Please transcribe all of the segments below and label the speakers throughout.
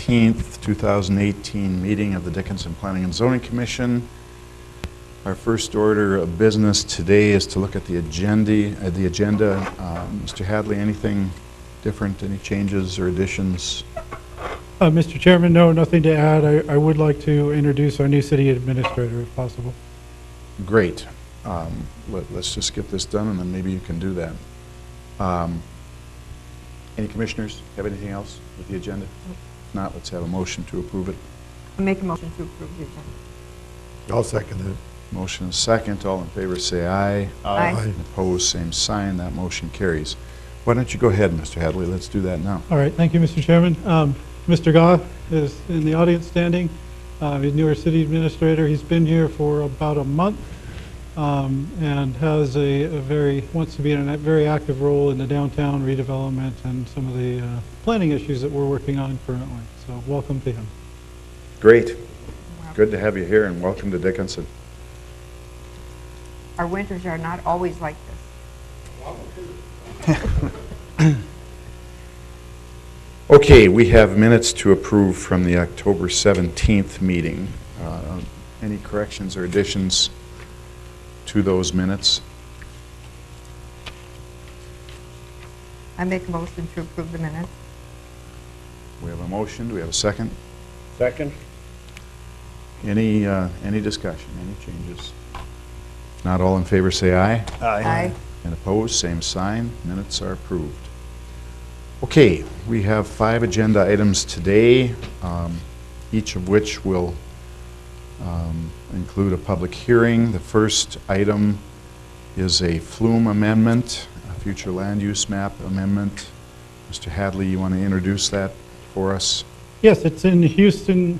Speaker 1: 17th, 2018 meeting of the Dickinson Planning and Zoning Commission. Our first order of business today is to look at the agenda. Mr. Hadley, anything different, any changes or additions?
Speaker 2: Mr. Chairman, no, nothing to add. I would like to introduce our new city administrator if possible.
Speaker 1: Great. Let's just get this done and then maybe you can do that. Any commissioners have anything else with the agenda? If not, let's have a motion to approve it.
Speaker 3: I make a motion to approve the agenda.
Speaker 4: I'll second it.
Speaker 1: Motion is second. All in favor say aye.
Speaker 3: Aye.
Speaker 1: Opposed, same sign. That motion carries. Why don't you go ahead, Mr. Hadley? Let's do that now.
Speaker 2: All right, thank you, Mr. Chairman. Mr. Goff is in the audience standing. He's newer city administrator. He's been here for about a month and has wants to be in a very active role in the downtown redevelopment and some of the planning issues that we're working on currently. So welcome to him.
Speaker 1: Great. Good to have you here and welcome to Dickinson.
Speaker 3: Our winters are not always like this.
Speaker 1: Okay, we have minutes to approve from the October 17th meeting. Any corrections or additions to those minutes?
Speaker 3: I make a motion to approve the minutes.
Speaker 1: We have a motion. Do we have a second?
Speaker 4: Second.
Speaker 1: Any discussion, any changes? Not all in favor say aye.
Speaker 3: Aye.
Speaker 1: And opposed, same sign. Minutes are approved. Okay, we have 5 agenda items today, each of which will include a public hearing. The first item is a flume amendment, a future land use map amendment. Mr. Hadley, you want to introduce that for us?
Speaker 2: Yes, it's in Houston's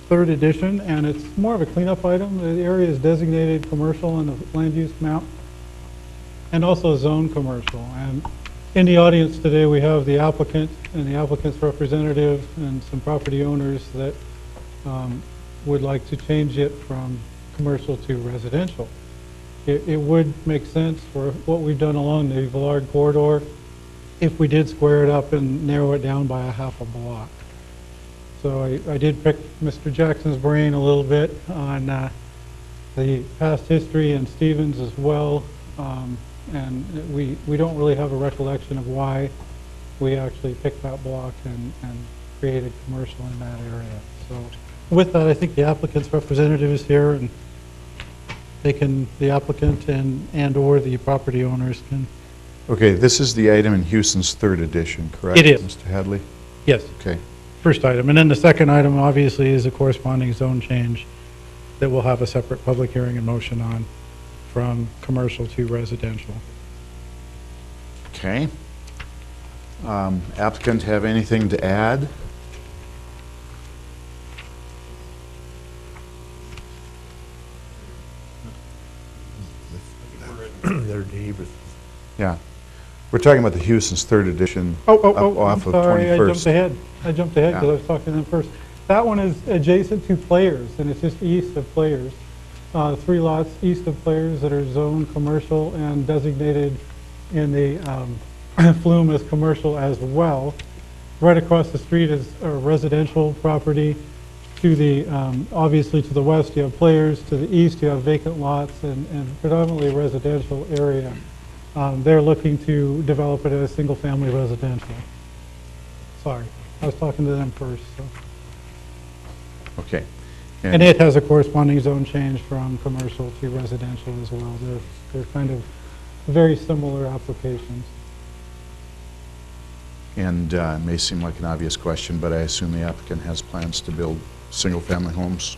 Speaker 2: 3rd edition, and it's more of a cleanup item. The area is designated commercial in the land use map and also zone commercial. And in the audience today, we have the applicant and the applicant's representative and some property owners that would like to change it from commercial to residential. It would make sense for what we've done along the Villard corridor if we did square it up and narrow it down by a half a block. So I did pick Mr. Jackson's brain a little bit on the past history and Stevens as well. And we don't really have a recollection of why we actually picked that block and created commercial in that area. So with that, I think the applicant's representative is here, and the applicant and or the property owners can.
Speaker 1: Okay, this is the item in Houston's 3rd edition, correct?
Speaker 2: It is.
Speaker 1: Mr. Hadley?
Speaker 2: Yes.
Speaker 1: Okay.
Speaker 2: First item. And then the second item, obviously, is a corresponding zone change that we'll have a separate public hearing and motion on from commercial to residential.
Speaker 1: Okay. Applicant have anything to add?
Speaker 4: Their neighbors.
Speaker 1: Yeah. We're talking about the Houston's 3rd edition
Speaker 2: I'm
Speaker 1: off of
Speaker 2: sorry,
Speaker 1: 21st.
Speaker 2: I jumped ahead because
Speaker 1: Yeah.
Speaker 2: I was talking to them first. That one is adjacent to Players, and it's just east of Players. 3 lots east of Players that are zoned commercial and designated in the flume as commercial as well. Right across the street is a residential property. To the obviously to the west you have Players, to the east you have vacant lots and predominantly a residential area. They're looking to develop it as single-family residential. Sorry, I was talking to them first. So.
Speaker 1: Okay.
Speaker 2: And it has a corresponding zone change from commercial to residential as well. They're kind of very similar applications.
Speaker 1: And it may seem like an obvious question, but I assume the applicant has plans to build single-family homes.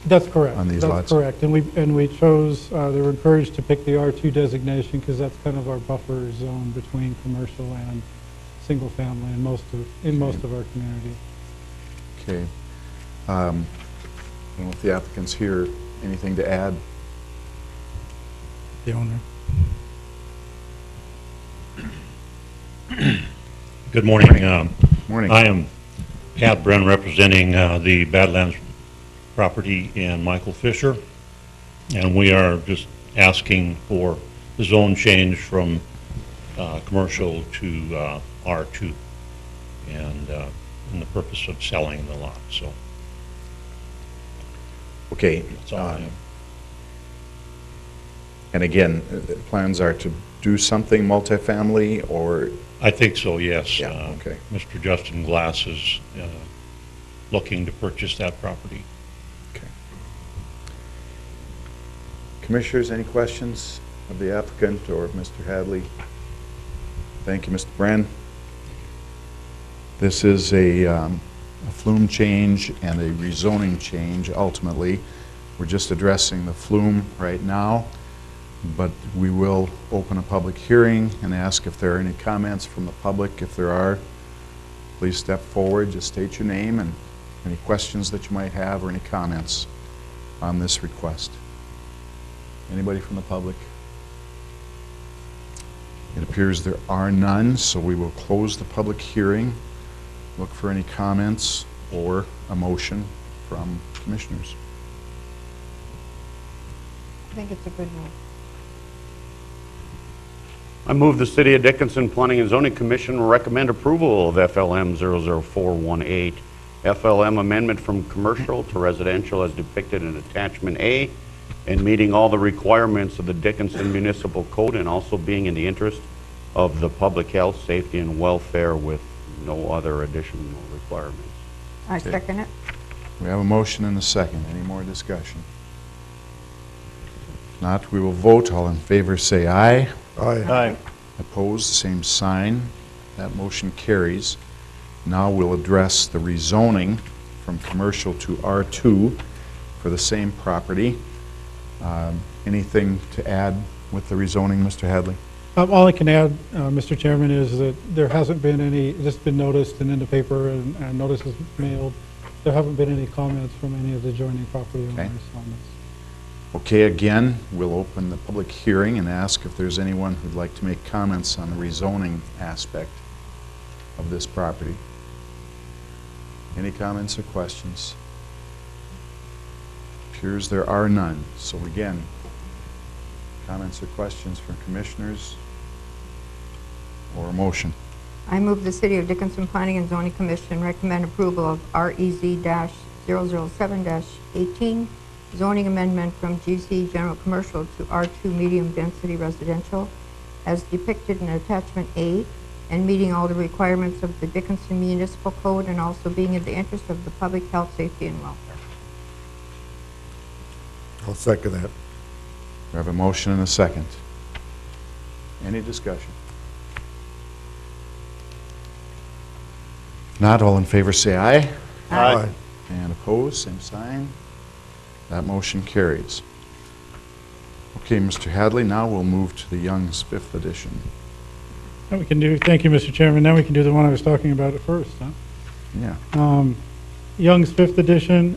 Speaker 2: That's correct.
Speaker 1: On these
Speaker 2: that's
Speaker 1: lots?
Speaker 2: Correct. And we chose. They were encouraged to pick the R2 designation because that's kind of our buffer zone between commercial and single-family in most of our community.
Speaker 1: Okay. I don't know if the applicant's here. Anything to add?
Speaker 2: The owner.
Speaker 5: Good morning.
Speaker 1: Morning.
Speaker 5: I am Pat Brenn representing the Badlands property and Michael Fisher, and we are just asking for the zone change from commercial to R2. And in the purpose of selling the lot, so
Speaker 1: Okay.
Speaker 5: that's all I have.
Speaker 1: And again, plans are to do something multifamily or,
Speaker 5: I think so, yes.
Speaker 1: Yeah, okay.
Speaker 5: Mr. Justin Glass is looking to purchase that property.
Speaker 1: okay. Commissioners, any questions of the applicant or of Mr. Hadley? Thank you, Mr. Bren. This is a flume change and a rezoning change ultimately. We're just addressing the flume right now, but we will open a public hearing and ask if there are any comments from the public. If there are, please step forward, just state your name and any questions that you might have or any comments on this request. Anybody from the public? It appears there are none, so we will close the public hearing. Look for any comments or a motion from commissioners.
Speaker 3: I think it's a good move.
Speaker 6: I move the City of Dickinson Planning and Zoning Commission recommend approval of FLM 00418, FLM amendment from commercial to residential as depicted in Attachment A, and meeting all the requirements of the Dickinson Municipal Code and also being in the interest of the public health, safety, and welfare with no other additional requirements.
Speaker 3: I second it.
Speaker 1: We have a motion and a second. Any more discussion? If not, we will vote. All in favor say aye.
Speaker 4: Aye.
Speaker 1: Opposed, same sign. That motion carries. Now we'll address the rezoning from commercial to R2 for the same property. Anything to add with the rezoning, Mr. Hadley?
Speaker 2: All I can add, Mr. Chairman, is that there hasn't been any, it's been noticed and in the paper and notices mailed. There haven't been any comments from any of the adjoining property owners
Speaker 1: Okay.
Speaker 2: on this.
Speaker 1: Okay, again, we'll open the public hearing and ask if there's anyone who'd like to make comments on the rezoning aspect of this property. Any comments or questions? Appears there are none. So again, comments or questions from commissioners or a motion?
Speaker 3: I move the City of Dickinson Planning and Zoning Commission recommend approval of REZ-007-18, zoning amendment from GC General Commercial to R2 Medium Density Residential as depicted in Attachment A, and meeting all the requirements of the Dickinson Municipal Code and also being in the interest of the public health, safety, and welfare.
Speaker 4: I'll second that.
Speaker 1: We have a motion and a second. Any discussion? If not, all in favor say aye.
Speaker 4: Aye.
Speaker 1: And opposed, same sign. That motion carries. Okay, Mr. Hadley, now we'll move to the Young's 5th edition.
Speaker 2: Now we can do, thank you, Mr. Chairman. Now we can do the one I was talking about at first, huh?
Speaker 1: Yeah.
Speaker 2: Young's 5th edition,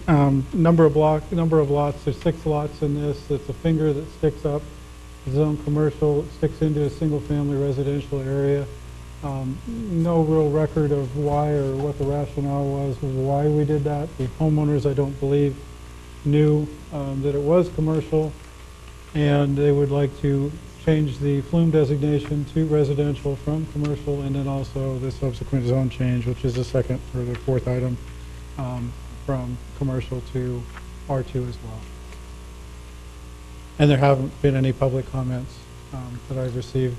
Speaker 2: number of lots, there's 6 lots in this. It's a finger that sticks up, zone commercial, it sticks into a single-family residential area. No real record of why or what the rationale was of why we did that. The homeowners, I don't believe, knew that it was commercial, and they would like to change the flume designation to residential from commercial, and then also the subsequent zone change, which is the second or the fourth item, from commercial to R2 as well. And there haven't been any public comments that I've received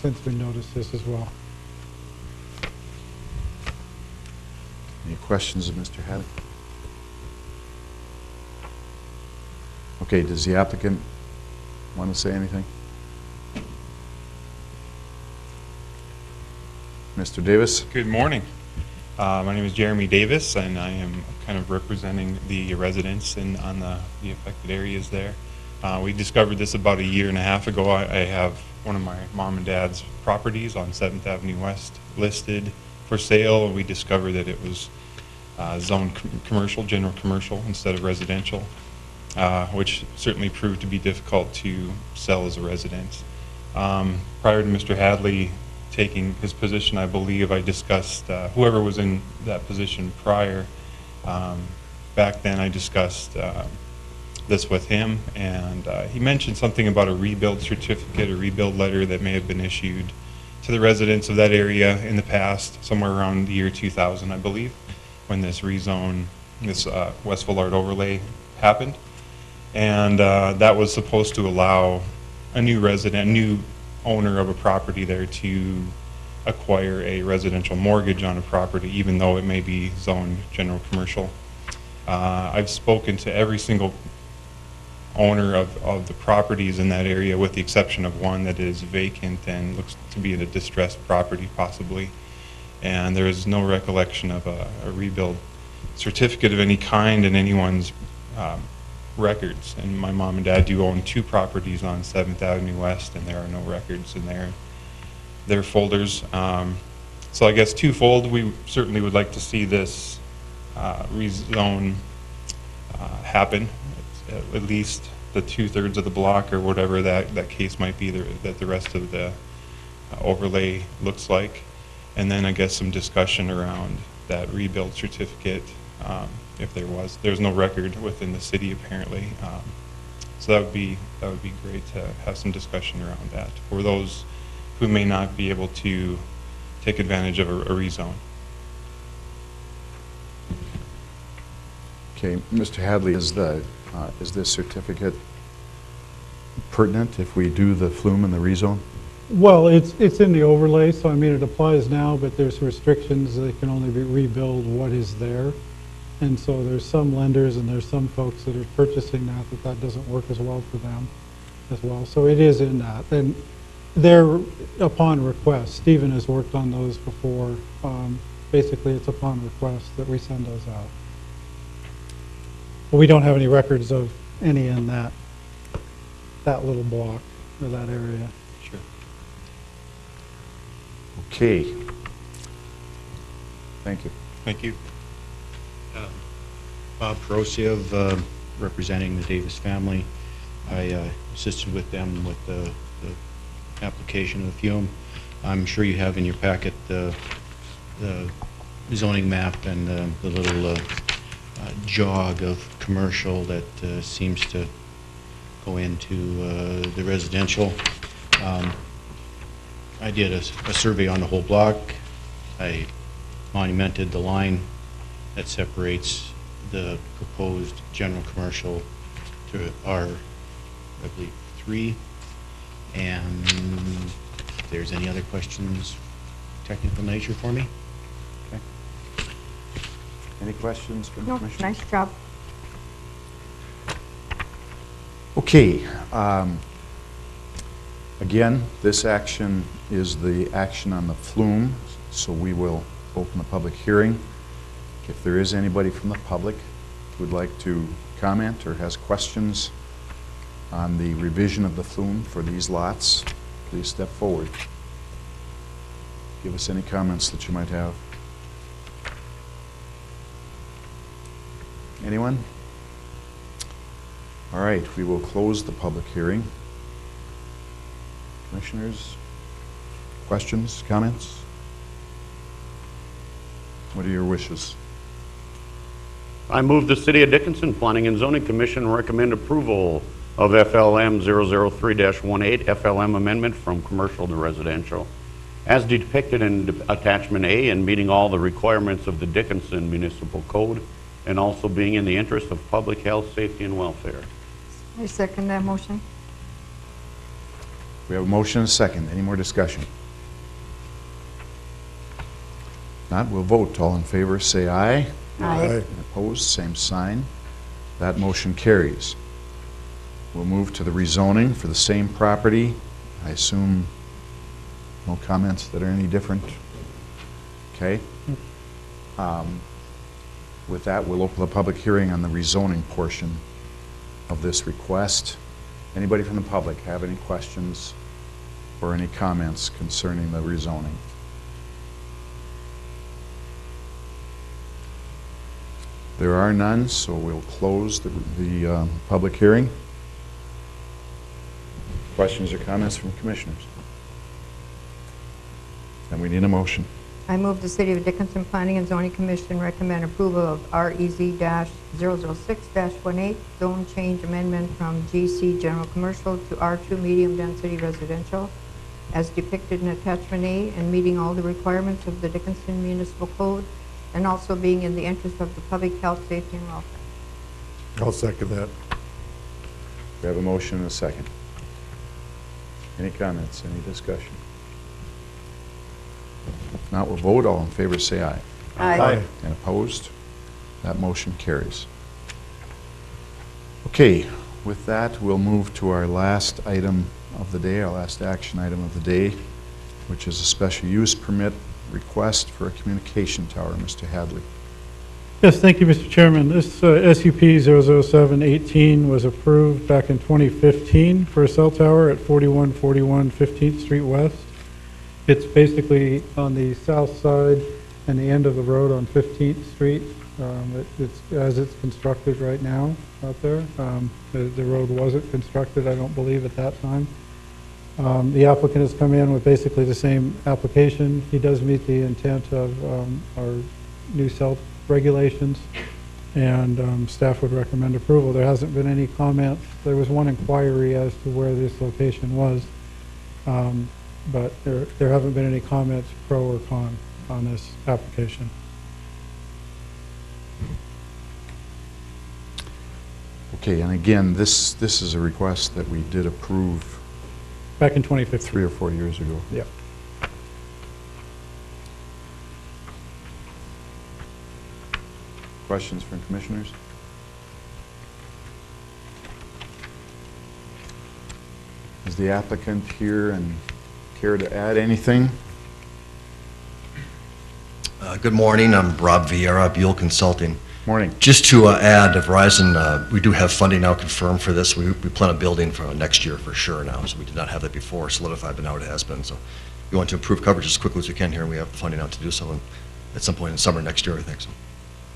Speaker 2: since we noticed this as well.
Speaker 1: Any questions of Mr. Hadley? Okay, does the applicant want to say anything? Mr. Davis?
Speaker 7: Good morning. My name is Jeremy Davis, and I am kind of representing the residents on the affected areas there. We discovered this about a year and a half ago. I have one of my mom and dad's properties on 7th Avenue West listed for sale, and we discovered that it was zoned commercial, general commercial, instead of residential, which certainly proved to be difficult to sell as a residence. Prior to Mr. Hadley taking his position, I believe I discussed, whoever was in that position prior, back then I discussed this with him, and he mentioned something about a rebuild certificate, a rebuild letter that may have been issued to the residents of that area in the past, somewhere around the year 2000, I believe, when this rezone, this West Fullard overlay happened. And that was supposed to allow a new resident, new owner of a property there to acquire a residential mortgage on a property, even though it may be zoned general commercial. I've spoken to every single owner of the properties in that area, with the exception of one that is vacant and looks to be in a distressed property possibly. And there is no recollection of a rebuild certificate of any kind in anyone's records. And my mom and dad do own 2 properties on 7th Avenue West, and there are no records in their folders. So I guess twofold, we certainly would like to see this rezone happen. At least the 2/3 of the block, or whatever that case might be, that the rest of the overlay looks like. And then I guess some discussion around that rebuild certificate, if there's no record within the city apparently. So that would be great to have some discussion around that for those who may not be able to take advantage of a rezone.
Speaker 1: Okay, Mr. Hadley, is this certificate pertinent if we do the flume and the rezone?
Speaker 2: Well, it's in the overlay, so I mean, it applies now, but there's restrictions. They can only rebuild what is there. And so there's some lenders and there's some folks that are purchasing that doesn't work as well for them as well. So it is in that. And they're upon request. Stephen has worked on those before. Basically, it's upon request that we send those out. But we don't have any records of any in that little block or that area.
Speaker 7: Sure.
Speaker 1: Okay. Thank you.
Speaker 7: Thank you.
Speaker 8: Bob Perosiev, representing the Davis family. I assisted with them with the application of the fume. I'm sure you have in your packet the zoning map and the little jog of commercial that seems to go into the residential. I did a survey on the whole block. I monumented the line that separates the proposed general commercial to R, I believe, 3. And if there's any other questions, technical nature for me?
Speaker 1: Okay. Any questions from the
Speaker 3: No,
Speaker 1: commission?
Speaker 3: nice job.
Speaker 1: Okay. Again, this action is the action on the flume, so we will open the public hearing. If there is anybody from the public who would like to comment or has questions on the revision of the flume for these lots, please step forward. Give us any comments that you might have. Anyone? All right, we will close the public hearing. Commissioners, questions, comments? What are your wishes?
Speaker 6: I move the City of Dickinson Planning and Zoning Commission recommend approval of FLM 003-18 FLM amendment from commercial to residential, as depicted in attachment A and meeting all the requirements of the Dickinson Municipal Code, and also being in the interest of public health, safety, and welfare.
Speaker 3: I second that motion.
Speaker 1: We have a motion and a second. Any more discussion? Not, we'll vote. All in favor, say aye.
Speaker 3: Aye.
Speaker 1: And opposed, same sign. That motion carries. We'll move to the rezoning for the same property. I assume no comments that are any different? Okay. With that, we'll open the public hearing on the rezoning portion of this request. Anybody from the public have any questions or any comments concerning the rezoning? There are none, so we'll close the public hearing. Questions or comments from commissioners? And we need a motion.
Speaker 3: I move the City of Dickinson Planning and Zoning Commission recommend approval of REZ-006-18 zone change amendment from GC General Commercial to R2 Medium Density Residential, as depicted in attachment A and meeting all the requirements of the Dickinson Municipal Code and also being in the interest of the public health, safety, and welfare.
Speaker 4: I'll second that.
Speaker 1: We have a motion and a second. Any comments, any discussion? If not, we'll vote. All in favor, say aye.
Speaker 4: Aye.
Speaker 1: And opposed? That motion carries. Okay, with that, we'll move to our last item of the day, our last action item of the day, which is a special use permit request for a communication tower. Mr. Hadley.
Speaker 2: Yes, thank you, Mr. Chairman. This SUP 00718 was approved back in 2015 for a cell tower at 4141 15th Street West. It's basically on the south side and the end of the road on 15th Street. It's constructed right now out there. The road wasn't constructed, I don't believe, at that time. The applicant has come in with basically the same application. He does meet the intent of our new cell regulations, and staff would recommend approval. There hasn't been any comments. There was one inquiry as to where this location was, but there haven't been any comments pro or con on this application.
Speaker 1: Okay, and again, this is a request that we did approve
Speaker 2: Back in 2015.
Speaker 1: 3 or 4 years ago.
Speaker 2: Yep.
Speaker 1: Questions from commissioners? Is the applicant here and care to add anything?
Speaker 9: Good morning. I'm Rob Vieira, Buell Consulting.
Speaker 1: Morning.
Speaker 9: Just to add, Verizon, we do have funding now confirmed for this. We plan on building for next year for sure now, so we did not have that before solidified, but now it has been. So we want to improve coverage as quickly as we can here, and we have the funding now to do so, and at some point in summer next year, I think so.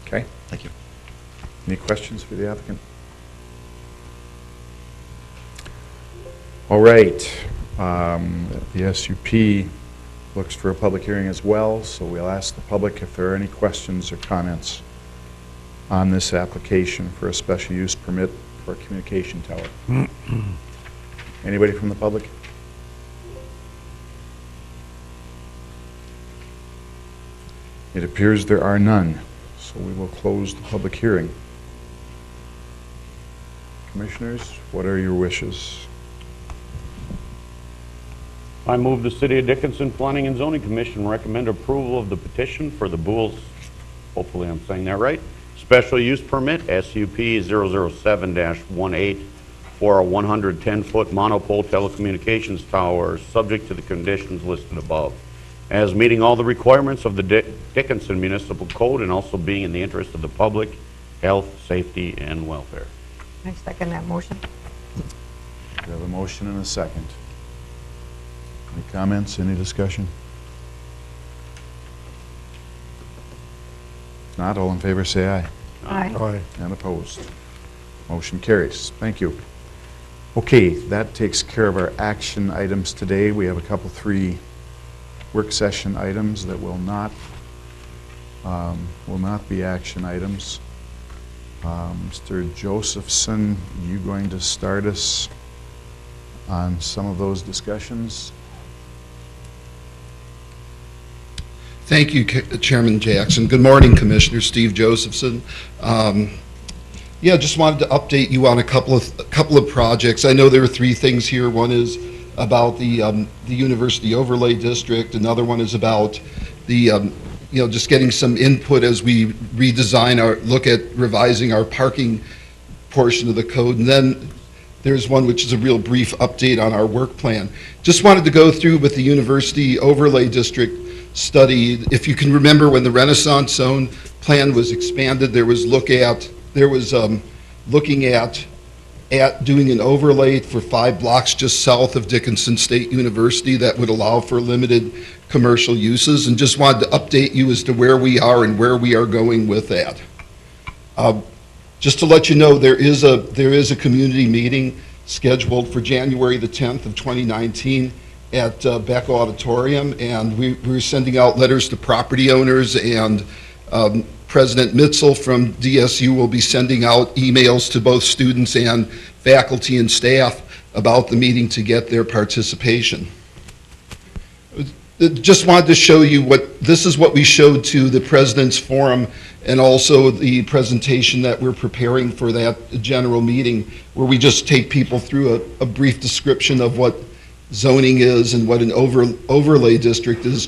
Speaker 1: Okay.
Speaker 9: Thank you.
Speaker 1: Any questions for the applicant? All right. The SUP looks for a public hearing as well, so we'll ask the public if there are any questions or comments on this application for a special use permit for a communication tower. Anybody from the public? It appears there are none, so we will close the public hearing. Commissioners, what are your wishes?
Speaker 6: I move the City of Dickinson Planning and Zoning Commission recommend approval of the petition for the Boole's, hopefully I'm saying that right, special use permit, SUP 007-18, for a 110-foot monopole telecommunications tower, subject to the conditions listed above, as meeting all the requirements of the Dickinson Municipal Code and also being in the interest of the public, health, safety, and welfare.
Speaker 3: I second that motion.
Speaker 1: We have a motion and a second. Any comments, any discussion? If not, all in favor say aye.
Speaker 3: Aye.
Speaker 4: Aye.
Speaker 1: And opposed. Motion carries. Thank you. Okay, that takes care of our action items today. We have a couple, 3 work session items that will not be action items. Mr. Josephson, you going to start us on some of those discussions?
Speaker 10: Thank you, Chairman Jackson. Good morning, Commissioner Steve Josephson. Yeah, just wanted to update you on a couple of projects. I know there are 3 things here. One is about the University Overlay District. Another one is about the just getting some input as we look at revising our parking portion of the code. And then there's one which is a real brief update on our work plan. Just wanted to go through with the University Overlay District study. If you can remember, when the Renaissance Zone plan was expanded, there was looking at doing an overlay for 5 blocks just south of Dickinson State University that would allow for limited commercial uses, and just wanted to update you as to where we are and where we are going with that. Just to let you know, there is a community meeting scheduled for January the 10th of 2019 at Beck Auditorium, and we're sending out letters to property owners, and President Mitzel from DSU will be sending out emails to both students and faculty and staff about the meeting to get their participation. Just wanted to show you this is what we showed to the President's Forum and also the presentation that we're preparing for that general meeting, where we just take people through a brief description of what zoning is and what an overlay district is,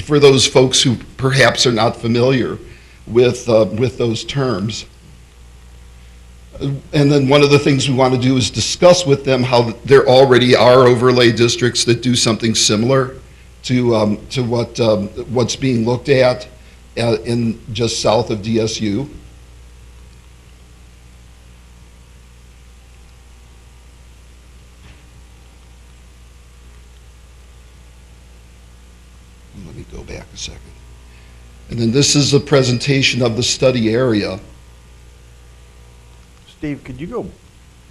Speaker 10: for those folks who perhaps are not familiar with those terms. And then one of the things we want to do is discuss with them how there already are overlay districts that do something similar to what's being looked at in just south of DSU. Let me go back a second. And then this is a presentation of the study area.
Speaker 11: Steve, could you go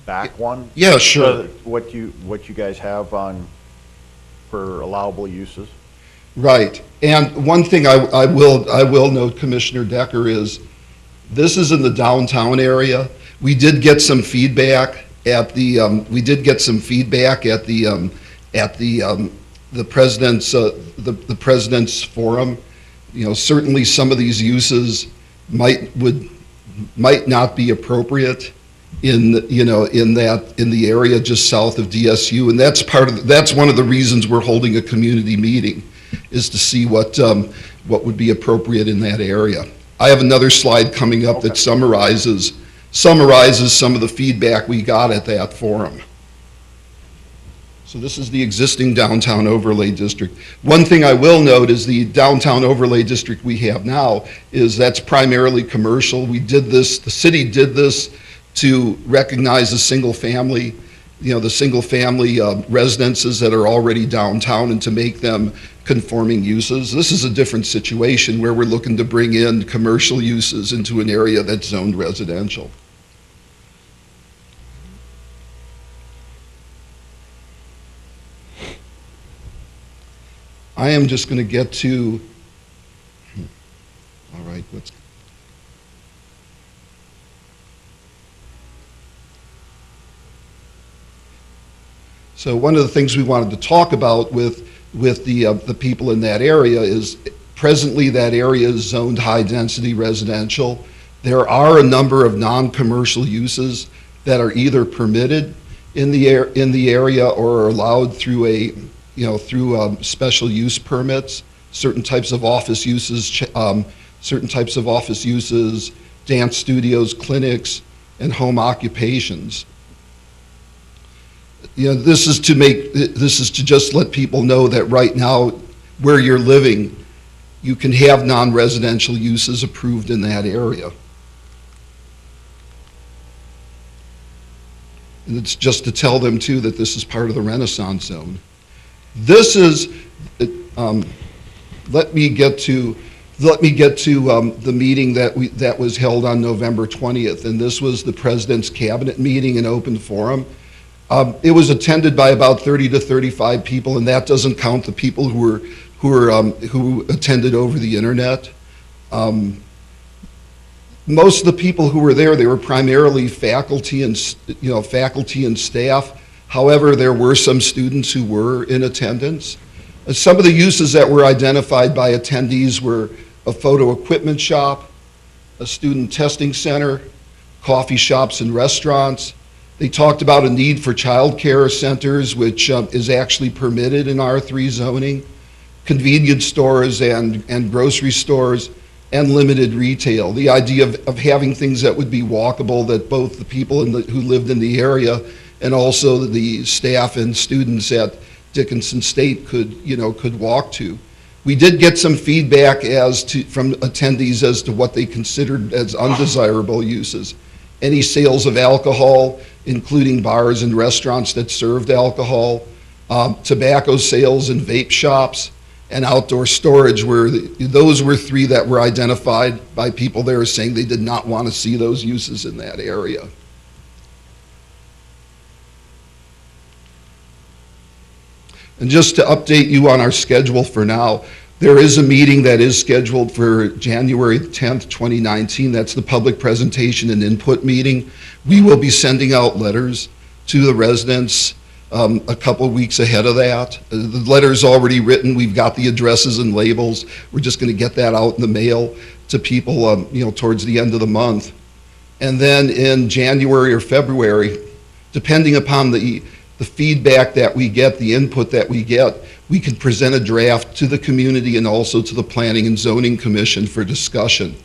Speaker 11: back one?
Speaker 10: Yeah, sure.
Speaker 11: What you guys have on for allowable uses?
Speaker 10: Right. And one thing I will note, Commissioner Decker, is this is in the downtown area. We did get some feedback at the president's forum. You know, certainly some of these uses might not be appropriate in the area just south of DSU, and that's one of the reasons we're holding a community meeting, is to see what would be appropriate in that area. I have another slide coming up that summarizes some of the feedback we got at that forum. So this is the existing downtown overlay district. One thing I will note is the downtown overlay district we have now that's primarily commercial. The city did this to recognize the single family residences that are already downtown and to make them conforming uses. This is a different situation where we're looking to bring in commercial uses into an area that's zoned residential. I am just going to get to, all right, so one of the things we wanted to talk about with the people in that area is presently that area is zoned high-density residential. There are a number of non-commercial uses that are either permitted in the area or are allowed through special use permits. Certain types of office uses, dance studios, clinics, and home occupations. You know, this is to just let people know that right now, where you're living, you can have non-residential uses approved in that area. And it's just to tell them too that this is part of the Renaissance Zone. This is, let me get to the meeting that was held on November 20th, and this was the President's Cabinet meeting in open forum. It was attended by about 30 to 35 people, and that doesn't count the people who attended over the internet. Most of the people who were there, they were primarily faculty and staff. However, there were some students who were in attendance. Some of the uses that were identified by attendees were a photo equipment shop, a student testing center, coffee shops and restaurants. They talked about a need for child care centers, which is actually permitted in R3 zoning, convenience stores and grocery stores, and limited retail. The idea of having things that would be walkable, that both the people who lived in the area and also the staff and students at Dickinson State could walk to. We did get some feedback from attendees as to what they considered as undesirable uses. Any sales of alcohol, including bars and restaurants that served alcohol, tobacco sales and vape shops, and outdoor storage, those were three that were identified by people there saying they did not want to see those uses in that area. And just to update you on our schedule for now, there is a meeting that is scheduled for January 10th, 2019. That's the public presentation and input meeting. We will be sending out letters to the residents a couple of weeks ahead of that. The letter's already written. We've got the addresses and labels. We're just going to get that out in the mail to people, towards the end of the month. And then in January or February, depending upon the feedback that we get, the input that we get, we can present a draft to the community and also to the Planning and Zoning Commission for discussion.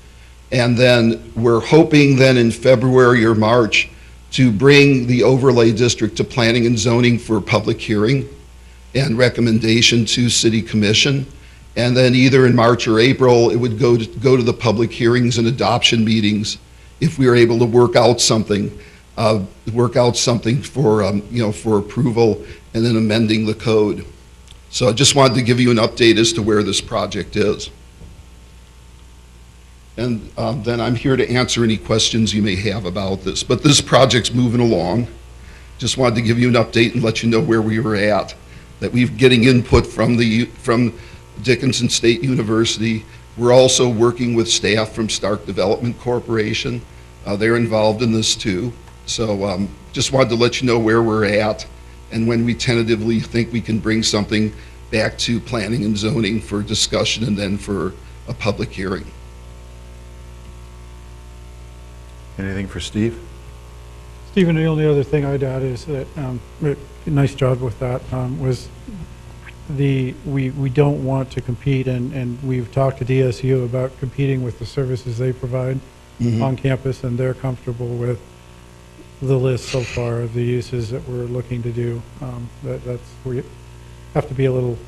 Speaker 10: And then we're hoping then in February or March to bring the overlay district to Planning and Zoning for public hearing and recommendation to City Commission. And then either in March or April, it would go to the public hearings and adoption meetings if we were able to work out something for approval and then amending the code. So I just wanted to give you an update as to where this project is. And then I'm here to answer any questions you may have about this. But this project's moving along. Just wanted to give you an update and let you know where we were at. That we're getting input from Dickinson State University. We're also working with staff from Stark Development Corporation. They're involved in this too. So just wanted to let you know where we're at and when we tentatively think we can bring something back to Planning and Zoning for discussion and then for a public hearing.
Speaker 1: Anything for Steve?
Speaker 2: Stephen, the only other thing I'd add is that, nice job with that, was we don't want to compete, and we've talked to DSU about competing with the services they provide on campus, and they're comfortable with the list so far of the uses that we're looking to do. We have to be a little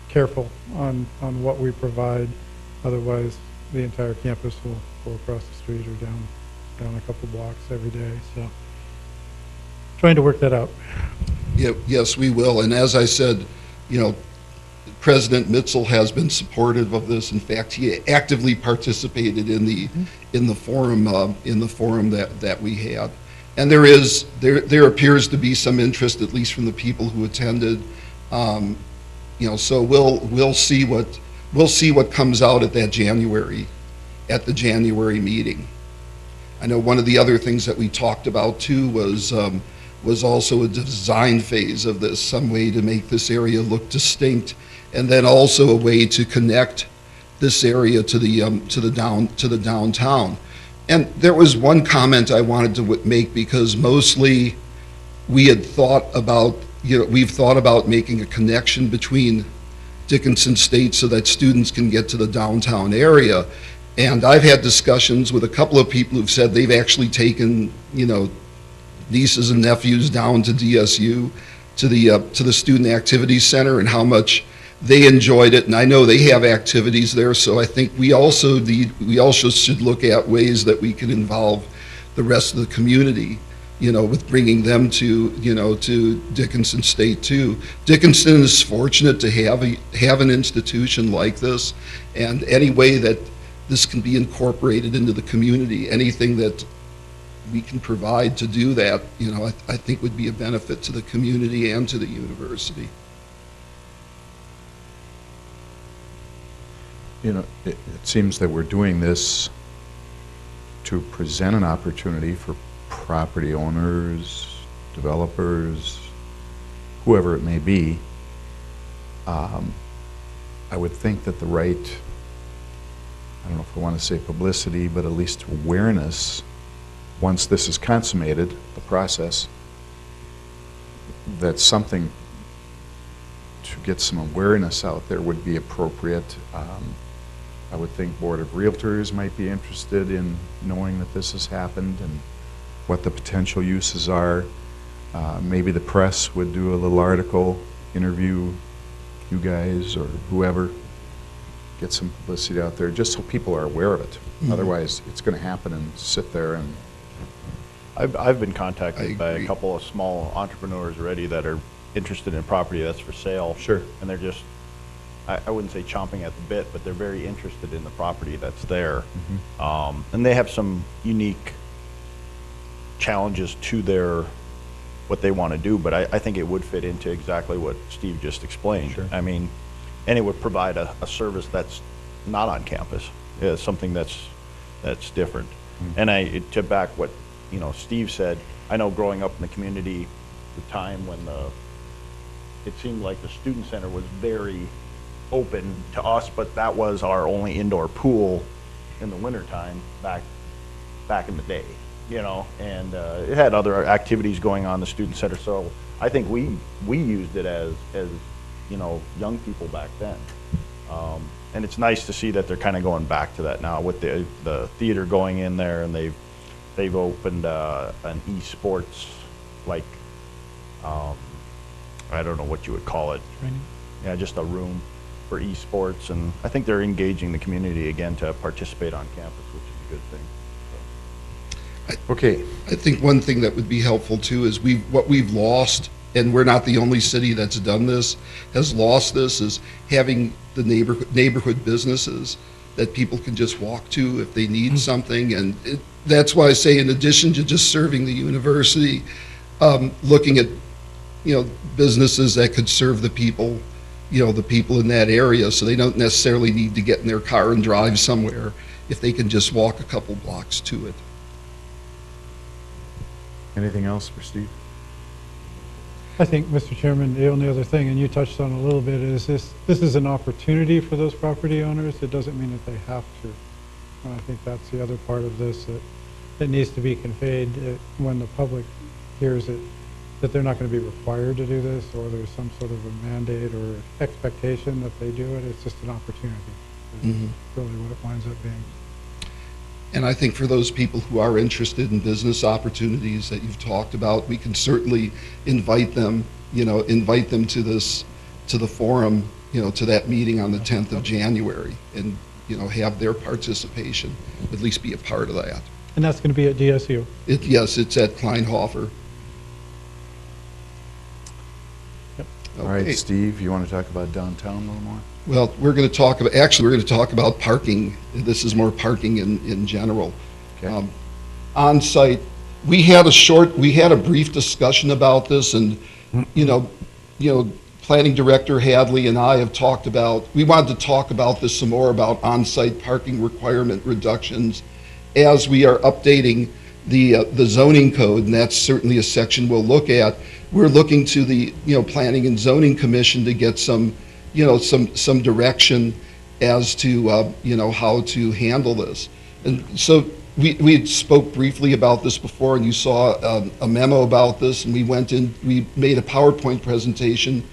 Speaker 2: careful on what we provide, otherwise the entire campus will go across the street or down a couple blocks every day. So trying to work that out.
Speaker 10: Yeah, yes, we will. And as I said, President Mitzel has been supportive of this. In fact, he actively participated in the forum that we had. And there appears to be some interest, at least from the people who attended. So we'll see what comes out at the January meeting. I know one of the other things that we talked about too was also a design phase of this, some way to make this area look distinct, and then also a way to connect this area to the downtown. And there was one comment I wanted to make, because mostly we've thought about making a connection between Dickinson State so that students can get to the downtown area. And I've had discussions with a couple of people who've said they've actually taken, nieces and nephews down to DSU, to the Student Activities Center, and how much they enjoyed it. And I know they have activities there, so I think we also should look at ways that we can involve the rest of the community, with bringing them to Dickinson State too. Dickinson is fortunate to have an institution like this, and any way that this can be incorporated into the community, anything that we can provide to do that, I think would be a benefit to the community and to the university.
Speaker 1: It seems that we're doing this to present an opportunity for property owners, developers, whoever it may be. I would think that the right, I don't know if I want to say publicity, but at least awareness, once this is consummated, the process, that something to get some awareness out there would be appropriate. I would think Board of Realtors might be interested in knowing that this has happened and what the potential uses are. Maybe the press would do a little article, interview you guys or whoever, get some publicity out there, just so people are aware of it. Otherwise, it's going to happen and sit there. And
Speaker 11: I've been contacted by a couple of small entrepreneurs already that are interested in property that's for sale.
Speaker 1: Sure.
Speaker 11: And they're just, I wouldn't say chomping at the bit, but they're very interested in the property that's there. And they have some unique challenges to what they want to do, but I think it would fit into exactly what Steve just explained.
Speaker 1: Sure.
Speaker 11: I mean, and it would provide a service that's not on campus. It's something that's different. And to back what Steve said, I know growing up in the community, the time when it seemed like the student center was very open to us, but that was our only indoor pool in the wintertime back in the day, you know, and it had other activities going on in the student center, so I think we used it as you know, young people back then. And it's nice to see that they're kind of going back to that now with the theater going in there, and they've opened an esports, like, I don't know what you would call it.
Speaker 2: Training?
Speaker 11: Yeah, just a room for esports, and I think they're engaging the community again to participate on campus, which is a good thing.
Speaker 1: Okay,
Speaker 10: I think one thing that would be helpful too is what we've lost, and we're not the only city that's done this, has lost this, is having the neighborhood businesses that people can just walk to if they need something. And that's why I say, in addition to just serving the university, looking at, you know, businesses that could serve the people, you know, the people in that area, so they don't necessarily need to get in their car and drive somewhere if they can just walk a couple blocks to it.
Speaker 1: anything else for Steve?
Speaker 2: I think, Mr. Chairman, the only other thing, and you touched on a little bit, is this is an opportunity for those property owners. It doesn't mean that they have to. And I think that's the other part of this, that needs to be conveyed when the public hears it, that they're not going to be required to do this, or there's some sort of a mandate or expectation that they do it. It's just an opportunity. Is really what it winds up being.
Speaker 10: And I think for those people who are interested in business opportunities that you've talked about, we can certainly invite them, you know, invite them to this, to the forum, you know, to that meeting on the 10th of January, and, you know, have their participation, at least be a part of that.
Speaker 2: And that's going to be at DSU.
Speaker 10: Yes, it's at Kleinhofer.
Speaker 2: Yep.
Speaker 1: All right, Steve, you want to talk about downtown a little more?
Speaker 10: Well, we're going to talk about, actually, we're going to talk about parking. This is more parking in general.
Speaker 1: Okay.
Speaker 10: On-site, we had a brief discussion about this, and, you know, Planning Director Hadley and I have talked about, we wanted to talk about this some more, about on-site parking requirement reductions as we are updating the zoning code, and that's certainly a section we'll look at. We're looking to the, you know, Planning and Zoning Commission to get some, you know, some direction as to, you know, how to handle this. And so we had spoke briefly about this before, and you saw a memo about this, and we made a PowerPoint presentation,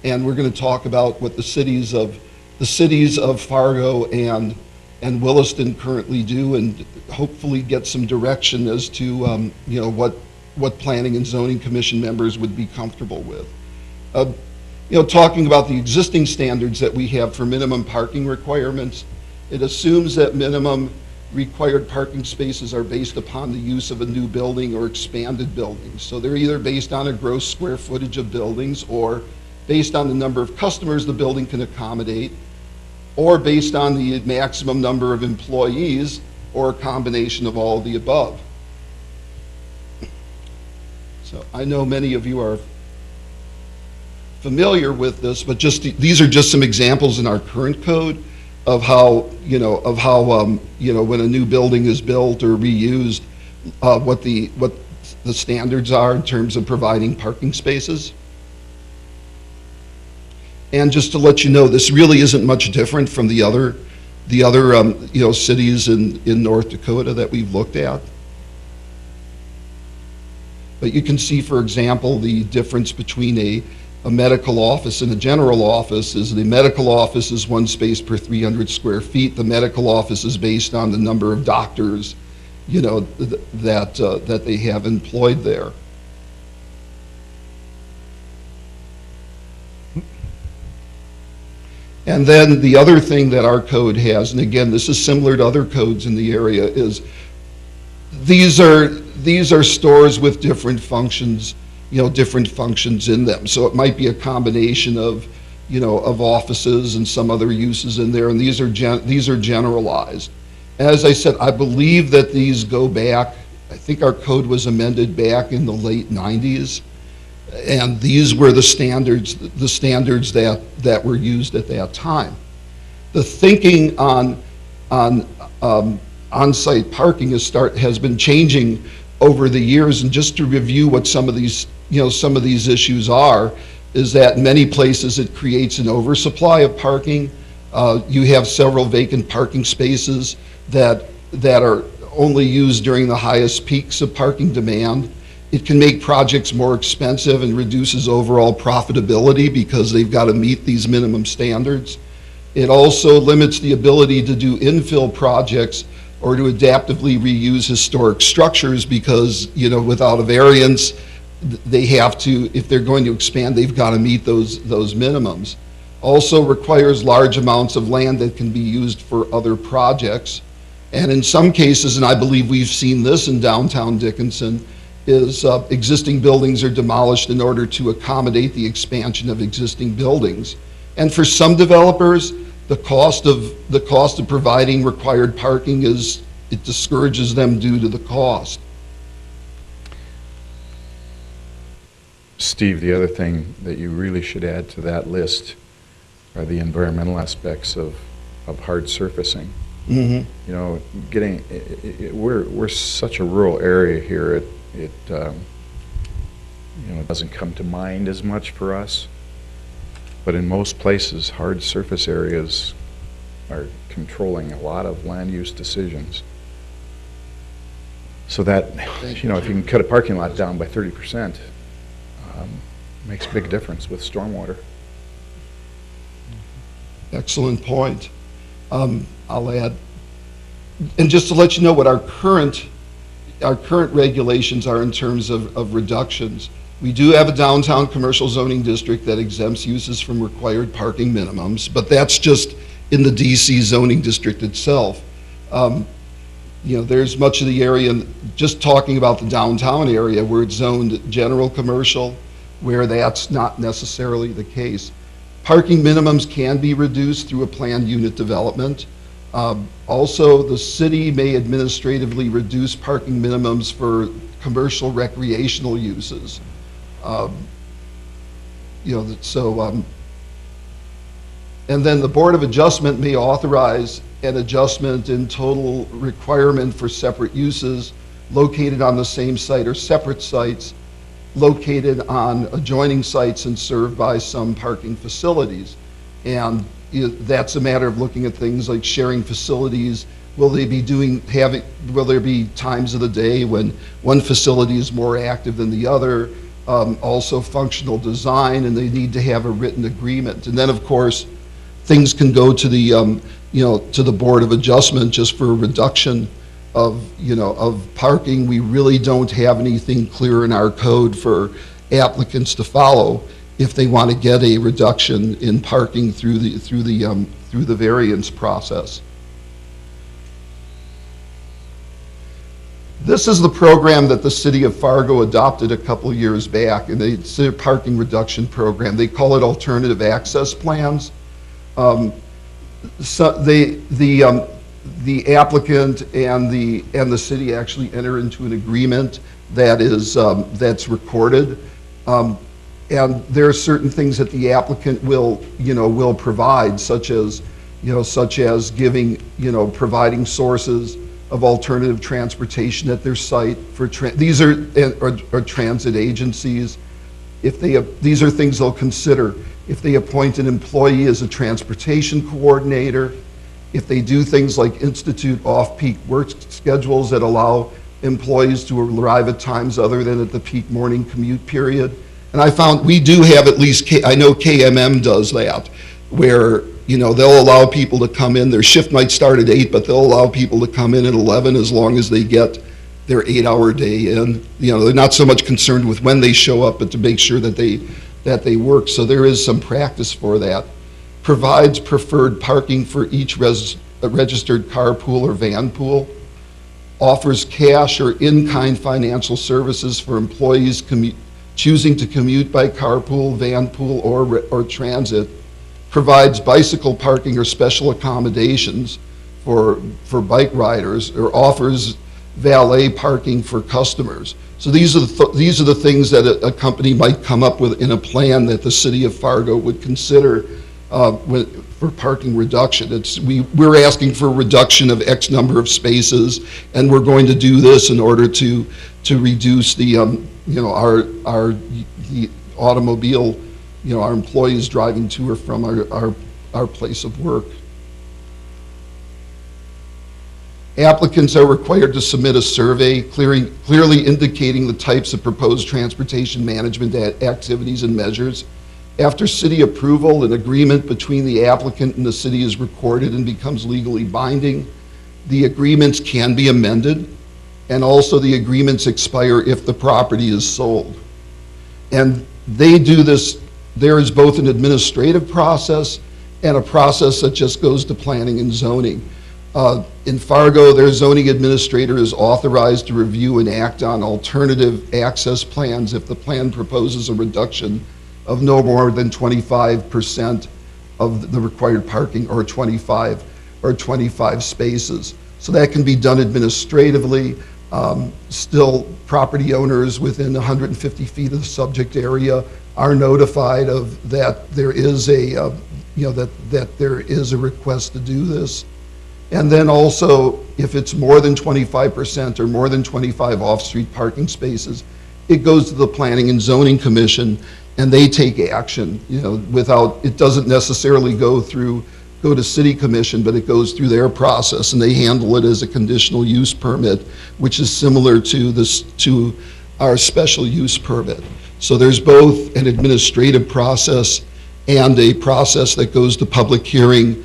Speaker 10: and we're going to talk about what the cities of Fargo and Williston currently do, and hopefully get some direction as to, you know, what Planning and Zoning Commission members would be comfortable with. You know, talking about the existing standards that we have for minimum parking requirements, it assumes that minimum required parking spaces are based upon the use of a new building or expanded buildings. So they're either based on a gross square footage of buildings, or based on the number of customers the building can accommodate, or based on the maximum number of employees, or a combination of all of the above. So I know many of you are familiar with this, but these are just some examples in our current code of how, you know, when a new building is built or reused, what the standards are in terms of providing parking spaces. And just to let you know, this really isn't much different from the other you know, cities in North Dakota that we've looked at. But you can see, for example, the difference between a medical office and a general office is the medical office is 1 space per 300 square feet. The medical office is based on the number of doctors, you know, that they have employed there. And then the other thing that our code has, and again, this is similar to other codes in the area, is these are stores with different functions, you know, different functions in them. So it might be a combination of, you know, of offices and some other uses in there, and these are generalized. As I said, I believe that these go back, I think our code was amended back in the late 90s, and these were the standards that were used at that time. The thinking on on-site parking has been changing over the years, and just to review what some of these some of these issues are, is that in many places it creates an oversupply of parking. You have several vacant parking spaces that are only used during the highest peaks of parking demand. It can make projects more expensive and reduces overall profitability because they've got to meet these minimum standards. It also limits the ability to do infill projects or to adaptively reuse historic structures because, without a variance, they have to, if they're going to expand, they've got to meet those minimums. Also requires large amounts of land that can be used for other projects. And in some cases, and I believe we've seen this in downtown Dickinson, is existing buildings are demolished in order to accommodate the expansion of existing buildings. And for some developers, the cost of providing required parking it discourages them due to the cost.
Speaker 1: Steve, the other thing that you really should add to that list are the environmental aspects of hard surfacing.
Speaker 10: Mm-hmm.
Speaker 1: We're such a rural area here. It doesn't come to mind as much for us, but in most places, hard surface areas are controlling a lot of land use decisions. So that, if you can cut a parking lot down by 30%, makes a big difference with stormwater.
Speaker 10: Excellent point. I'll add, and just to let you know what our current regulations are in terms of reductions. We do have a downtown commercial zoning district that exempts uses from required parking minimums, but that's just in the DC zoning district itself. There's much of the area, just talking about the downtown area, where it's zoned general commercial, where that's not necessarily the case. Parking minimums can be reduced through a planned unit development. Also, the city may administratively reduce parking minimums for commercial recreational uses. And then the Board of Adjustment may authorize an adjustment in total requirement for separate uses located on the same site or separate sites located on adjoining sites and served by some parking facilities. And that's a matter of looking at things like sharing facilities. Will there be times of the day when one facility is more active than the other? Also functional design, and they need to have a written agreement. And then, of course, things can go to the Board of Adjustment just for a reduction of parking. We really don't have anything clear in our code for applicants to follow if they want to get a reduction in parking through the variance process. This is the program that the city of Fargo adopted a couple years back, and it's a parking reduction program. They call it alternative access plans. So the applicant and the city actually enter into an agreement that is that's recorded, and there are certain things that the applicant will provide, such as providing sources of alternative transportation at their site for these are transit agencies. These are things they'll consider if they appoint an employee as a transportation coordinator, if they do things like institute off-peak work schedules that allow employees to arrive at times other than at the peak morning commute period. And I found we do have at least, I know KMM does that, where they'll allow people to come in. Their shift might start at 8, but they'll allow people to come in at 11 as long as they get their 8-hour day in. They're not so much concerned with when they show up, but to make sure that they work. So there is some practice for that. Provides preferred parking for each registered carpool or van pool. Offers cash or in-kind financial services for employees choosing to commute by carpool, van pool, or transit. Provides bicycle parking or special accommodations for bike riders, or offers valet parking for customers. So these are the things that a company might come up with in a plan that the city of Fargo would consider for parking reduction. We're asking for a reduction of X number of spaces, and we're going to do this in order to reduce the, the automobile, our employees driving to or from our place of work. Applicants are required to submit a survey clearly indicating the types of proposed transportation management activities and measures. After city approval, an agreement between the applicant and the city is recorded and becomes legally binding. The agreements can be amended, and also the agreements expire if the property is sold. And they do this, there is both an administrative process and a process that just goes to planning and zoning. In Fargo, their zoning administrator is authorized to review and act on alternative access plans if the plan proposes a reduction of no more than 25% of the required parking, or 25 spaces. So that can be done administratively. Still, property owners within 150 feet of the subject area are notified of that there is a, that there is a request to do this. And then also, if it's more than 25% or more than 25 off-street parking spaces, it goes to the Planning and Zoning Commission, and they take action, without, it doesn't necessarily go to City Commission, but it goes through their process, and they handle it as a conditional use permit, which is similar to our special use permit. So there's both an administrative process and a process that goes to public hearing,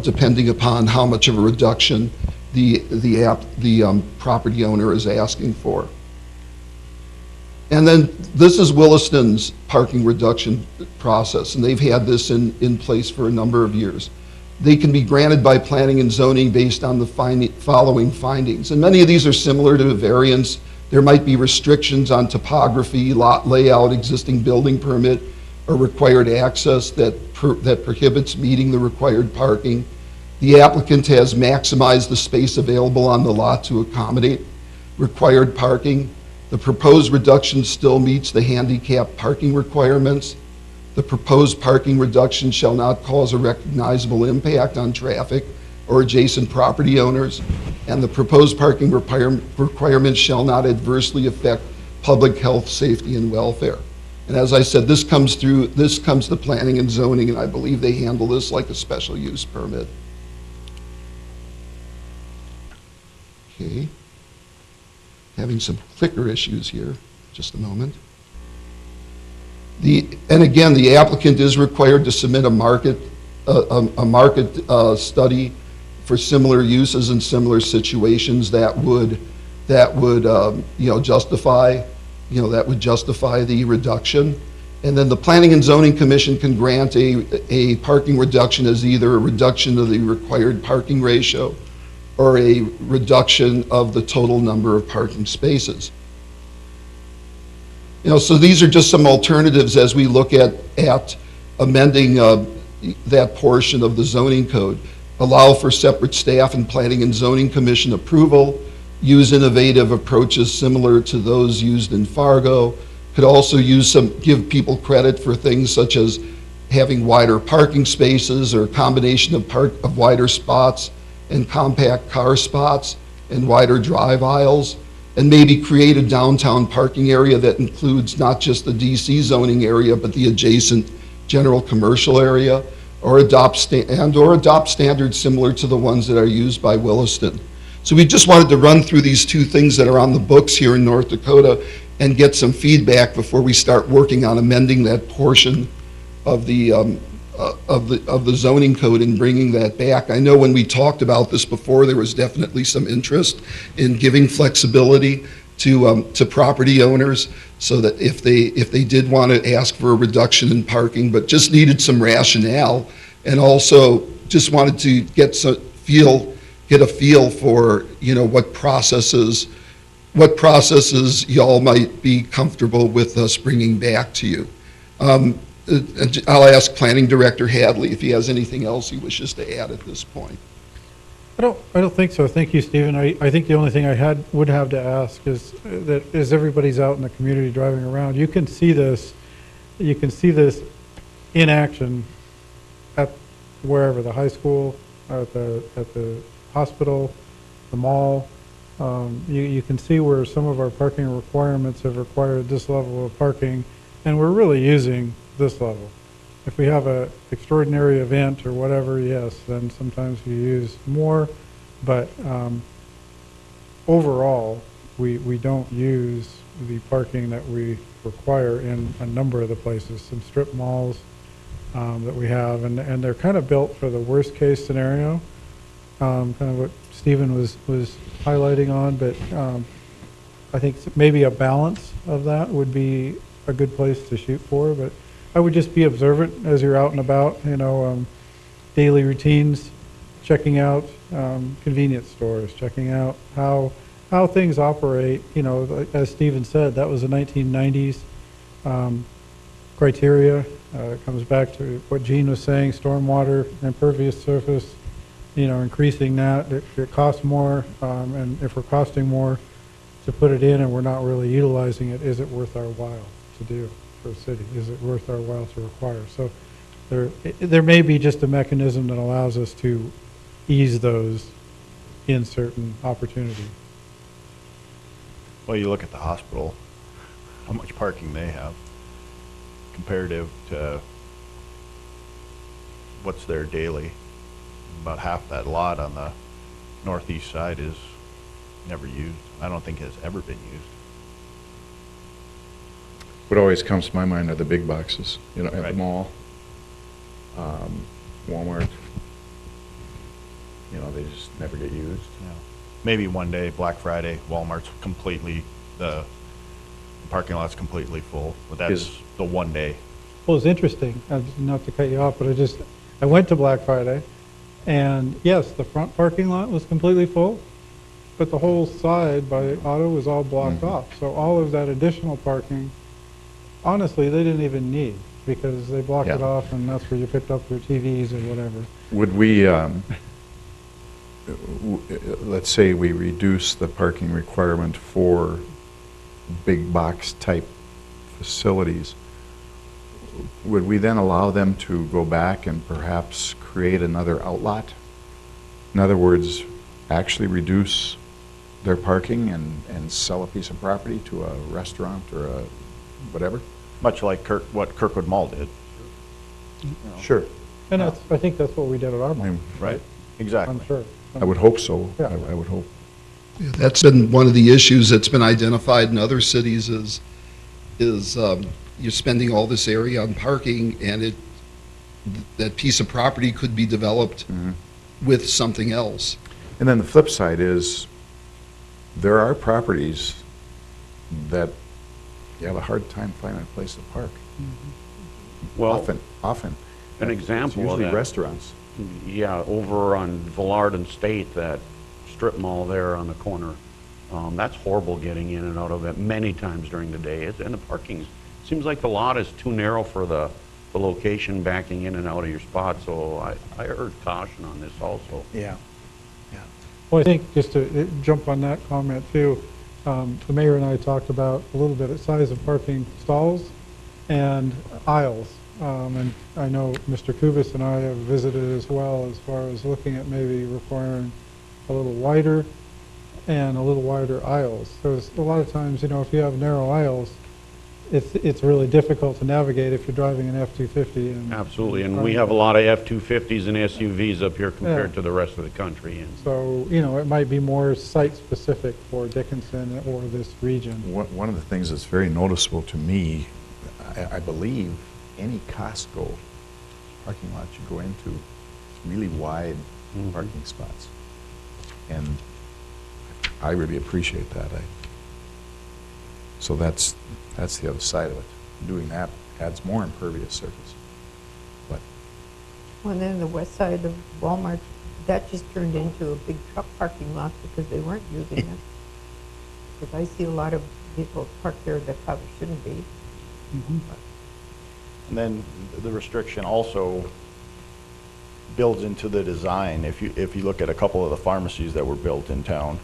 Speaker 10: depending upon how much of a reduction the property owner is asking for. And then this is Williston's parking reduction process, and they've had this in place for a number of years. They can be granted by planning and zoning based on the following findings. And many of these are similar to a variance. There might be restrictions on topography, lot layout, existing building permit, or required access that prohibits meeting the required parking. The applicant has maximized the space available on the lot to accommodate required parking. The proposed reduction still meets the handicap parking requirements. The proposed parking reduction shall not cause a recognizable impact on traffic or adjacent property owners, and the proposed parking requirements shall not adversely affect public health, safety, and welfare. And as I said, this comes to planning and zoning, and I believe they handle this like a special use permit. Okay. Having some clicker issues here, just a moment. And again, the applicant is required to submit a market study for similar uses in similar situations that would justify the reduction. And then the Planning and Zoning Commission can grant a parking reduction as either a reduction of the required parking ratio or a reduction of the total number of parking spaces. So these are just some alternatives as we look at amending that portion of the zoning code. Allow for separate staff and Planning and Zoning Commission approval, use innovative approaches similar to those used in Fargo, could also give people credit for things such as having wider parking spaces or a combination of wider spots and compact car spots and wider drive aisles, and maybe create a downtown parking area that includes not just the DC zoning area, but the adjacent general commercial area, or adopt standards similar to the ones that are used by Williston. So we just wanted to run through these two things that are on the books here in North Dakota and get some feedback before we start working on amending that portion of the zoning code and bringing that back. I know when we talked about this before, there was definitely some interest in giving flexibility to property owners, so that if they did want to ask for a reduction in parking, but just needed some rationale, and also just wanted to get a feel for what processes y'all might be comfortable with us bringing back to you. I'll ask Planning Director Hadley if he has anything else he wishes to add at this point.
Speaker 2: I don't think so. Thank you, Stephen. I think the only thing I would have to ask is that as everybody's out in the community driving around, you can see this in action at wherever, the high school, at the hospital, the mall. You can see where some of our parking requirements have required this level of parking, and we're really using this level. If we have an extraordinary event or whatever, yes, then sometimes we use more, but overall, we don't use the parking that we require in a number of the places. Some strip malls that we have, and they're kind of built for the worst case scenario, kind of what Stephen was highlighting on, but I think maybe a balance of that would be a good place to shoot for, but I would just be observant as you're out and about, daily routines, checking out convenience stores, checking out how things operate. As Stephen said, that was the 1990s criteria. It comes back to what Gene was saying, stormwater, impervious surface, increasing that. It costs more, and if we're costing more to put it in and we're not really utilizing it, is it worth our while to do for a city? Is it worth our while to require? So there may be just a mechanism that allows us to ease those in certain opportunities.
Speaker 11: Well, you look at the hospital, how much parking they have comparative to what's there daily. About half that lot on the northeast side is never used. I don't think has ever been used.
Speaker 1: What always comes to my mind are the big boxes, at the
Speaker 11: Right.
Speaker 1: mall, Walmart. They just never get used.
Speaker 11: Yeah. Maybe one day, Black Friday, Walmart's the parking lot's completely full, but that's the one day.
Speaker 2: Well, it's interesting, not to cut you off, but I went to Black Friday, and yes, the front parking lot was completely full, but the whole side by auto was all blocked off. So all of that additional parking, honestly, they didn't even need, because they blocked it off, and that's where you picked up your TVs or whatever.
Speaker 1: Would we, let's say we reduce the parking requirement for big box type facilities, would we then allow them to go back and perhaps create another outlot? In other words, actually reduce their parking and sell a piece of property to a restaurant or a whatever?
Speaker 11: Much like what Kirkwood Mall did.
Speaker 1: Sure.
Speaker 2: And I think that's what we did at our mall,
Speaker 11: Right. Exactly.
Speaker 2: I'm sure.
Speaker 1: I would hope so.
Speaker 2: Yeah.
Speaker 1: I would hope.
Speaker 10: Yeah, that's been one of the issues that's been identified in other cities is you're spending all this area on parking, and that piece of property could be developed with something else.
Speaker 1: And then the flip side is, there are properties that you have a hard time finding a place to park.
Speaker 6: Well,
Speaker 1: Often.
Speaker 6: an example
Speaker 1: It's
Speaker 6: of
Speaker 1: usually
Speaker 6: that.
Speaker 1: restaurants.
Speaker 6: Yeah, over on Villard and State, that strip mall there on the corner, that's horrible getting in and out of it many times during the day. And the parking, seems like the lot is too narrow for the location backing in and out of your spot, so I urge caution on this also.
Speaker 11: Yeah.
Speaker 2: Well, I think, just to jump on that comment too, the mayor and I talked about a little bit of size of parking stalls and aisles. And I know Mr. Kubis and I have visited as well, as far as looking at maybe requiring a little wider and a little wider aisles. Because a lot of times, if you have narrow aisles, it's really difficult to navigate if you're driving an F-250. And
Speaker 6: Absolutely, and we have a lot of F-250s and SUVs up here compared to the rest of the country. And
Speaker 2: So, it might be more site-specific for Dickinson or this region.
Speaker 1: One of the things that's very noticeable to me, I believe any Costco parking lot you go into, it's really wide parking spots. And I really appreciate that. So that's the other side of it. Doing that adds more impervious surface. But
Speaker 3: Well, then the west side of Walmart, that just turned into a big truck parking lot because they weren't using it. Because I see a lot of vehicles parked there that probably shouldn't be.
Speaker 11: And then the restriction also builds into the design. If you look at a couple of the pharmacies that were built in town,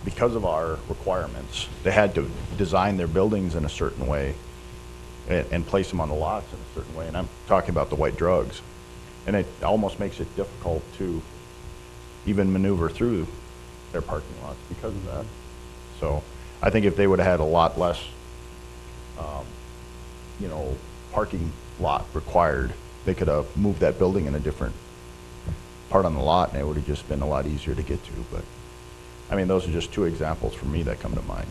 Speaker 11: because of our requirements, they had to design their buildings in a certain way and place them on the lots in a certain way. And I'm talking about the white drugs. And it almost makes it difficult to even maneuver through their parking lots because of that. So I think if they would have had a lot less, you know, parking lot required, they could have moved that building in a different part on the lot, and it would have just been a lot easier to get to. But I mean, those are just two examples for me that come to mind.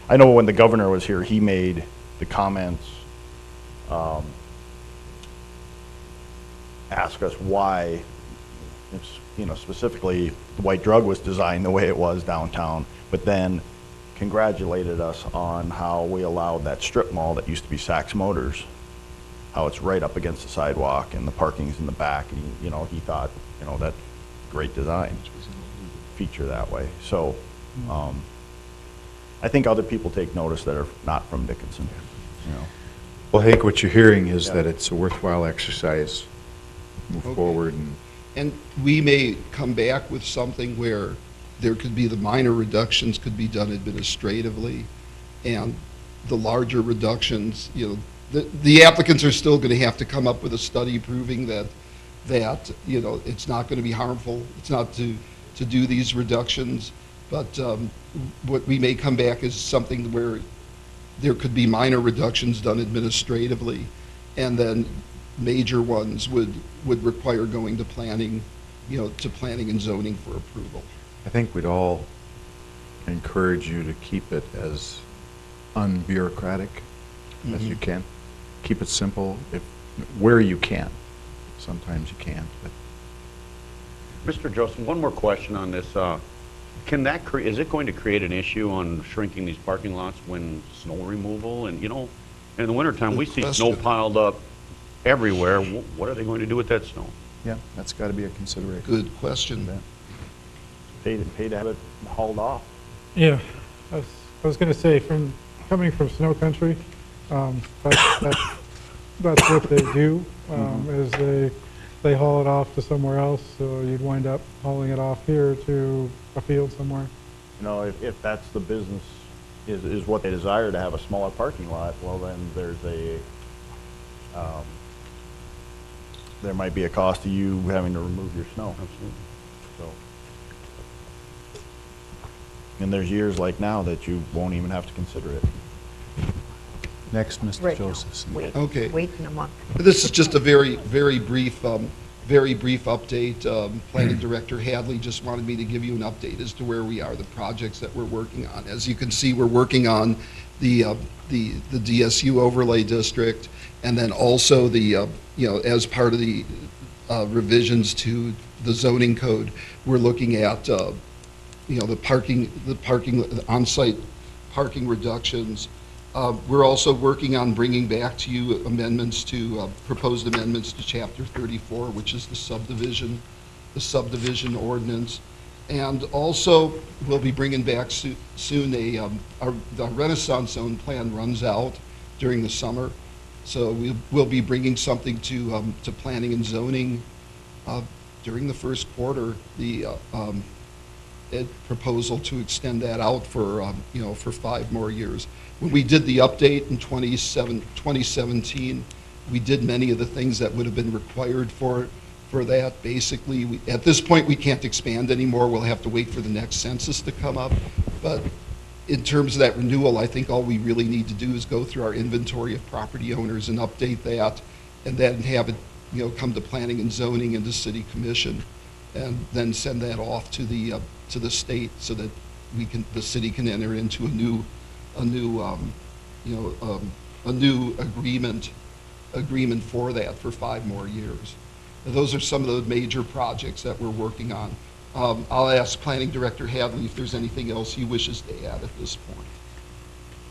Speaker 11: I know when the governor was here, he made the comments, ask us why, you know, specifically the white drug was designed the way it was downtown, but then congratulated us on how we allowed that strip mall that used to be Saks Motors, how it's right up against the sidewalk and the parking's in the back, and you know, he thought, you know, that great design feature that way. So I think other people take notice that are not from Dickinson, you know.
Speaker 1: Well, Hank, what you're hearing is
Speaker 11: Yeah.
Speaker 1: that it's a worthwhile exercise, move
Speaker 10: Okay.
Speaker 1: forward,
Speaker 10: And we may come back with something where there could be the minor reductions could be done administratively, and the larger reductions, you know, the applicants are still going to have to come up with a study proving that, you know, it's not going to be harmful, it's not to do these reductions, but what we may come back is something where there could be minor reductions done administratively, and then major ones would require going to planning, you know, to planning and zoning for approval.
Speaker 1: I think we'd all encourage you to keep it as unbureaucratic as you can. Keep it simple where you can. Sometimes you can't, but
Speaker 6: Mr. Joseph, one more question on this. Can that is it going to create an issue on shrinking these parking lots when snow removal? And, you know, in the wintertime, we see snow piled up everywhere. What are they going to do with that snow?
Speaker 1: yeah, that's got to be a consideration.
Speaker 10: Good question.
Speaker 11: Pay to have it hauled off.
Speaker 2: Yeah, I was going to say, coming from snow country, that's what they do, is they haul it off to somewhere else, so you'd wind up hauling it off here to a field somewhere.
Speaker 11: You know, if that's the business, is what they desire, to have a smaller parking lot, well, then there's there might be a cost to you having to remove your snow. Absolutely. So, and there's years like now that you won't even have to consider it.
Speaker 1: Next, Mr.
Speaker 3: Right now.
Speaker 1: Josephson.
Speaker 10: Okay.
Speaker 3: Wait in a month.
Speaker 10: This is just a very brief update. Planning Director Hadley just wanted me to give you an update as to where we are, the projects that we're working on. As you can see, we're working on the DSU overlay district, and then also the you know, as part of the revisions to the zoning code, we're looking at you know, the on-site parking reductions. We're also working on bringing back to you amendments to, proposed amendments to Chapter 34, which is the subdivision ordinance. And also, we'll be bringing back soon the Renaissance Zone plan runs out during the summer. So we'll be bringing something to planning and zoning during the first quarter, the proposal to extend that out for, you know, for 5 more years. When we did the update in 2017, we did many of the things that would have been required for that. Basically, at this point, we can't expand anymore. We'll have to wait for the next census to come up. But in terms of that renewal, I think all we really need to do is go through our inventory of property owners and update that, and then have it, you know, come to planning and zoning and the city commission, and then send that off to the state so that the city can enter into a new agreement for that for 5 more years. And those are some of the major projects that we're working on. I'll ask Planning Director Hadley if there's anything else he wishes to add at this point.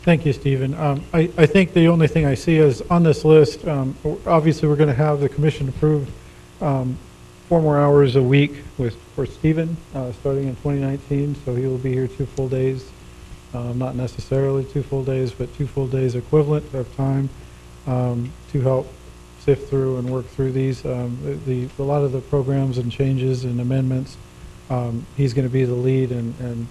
Speaker 2: Thank you, Stephen. I think the only thing I see is on this list, obviously we're going to have the commission approve 4 more hours a week for Stephen starting in 2019, so he will be here 2 full days. Not necessarily 2 full days, but 2 full days equivalent of time to help sift through and work through these. A lot of the programs and changes and amendments, he's going to be the lead and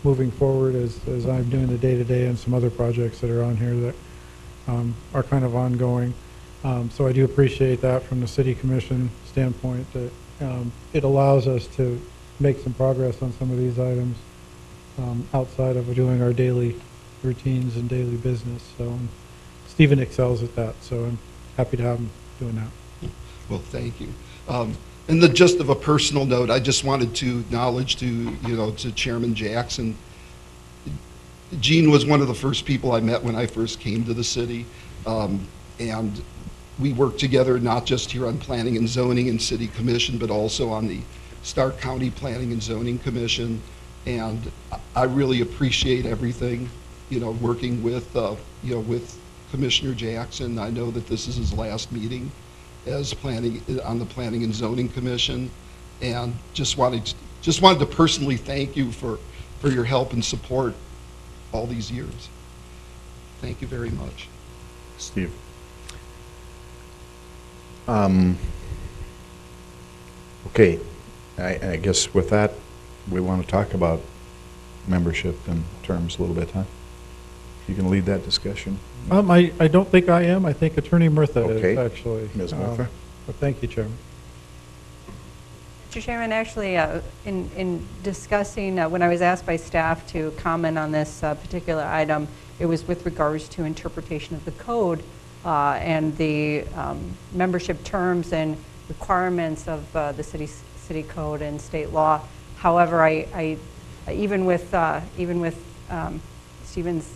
Speaker 2: moving forward as I'm doing the day-to-day and some other projects that are on here that are kind of ongoing. So I do appreciate that from the city commission standpoint, that it allows us to make some progress on some of these items outside of doing our daily routines and daily business. So Stephen excels at that, so I'm happy to have him doing that.
Speaker 10: Well, thank you. And the just of a personal note, I just wanted to acknowledge to Chairman Jackson. Gene was one of the first people I met when I first came to the city, and we worked together not just here on Planning and Zoning and City Commission, but also on the Stark County Planning and Zoning Commission. And I really appreciate everything, working with, with Commissioner Jackson. I know that this is his last meeting as on the Planning and Zoning Commission, and just wanted to personally thank you for your help and support all these years. Thank you very much.
Speaker 1: Steve. Okay, I guess with that, we want to talk about membership and terms a little bit, huh? You can lead that discussion.
Speaker 2: I don't think I am. I think Attorney Murtha
Speaker 1: Okay.
Speaker 2: is, actually.
Speaker 1: Ms. Murtha?
Speaker 2: But thank you, Chairman.
Speaker 12: Mr. Chairman, actually, in discussing, when I was asked by staff to comment on this particular item, it was with regards to interpretation of the code and the membership terms and requirements of the city code and state law. However, I even with Stephen's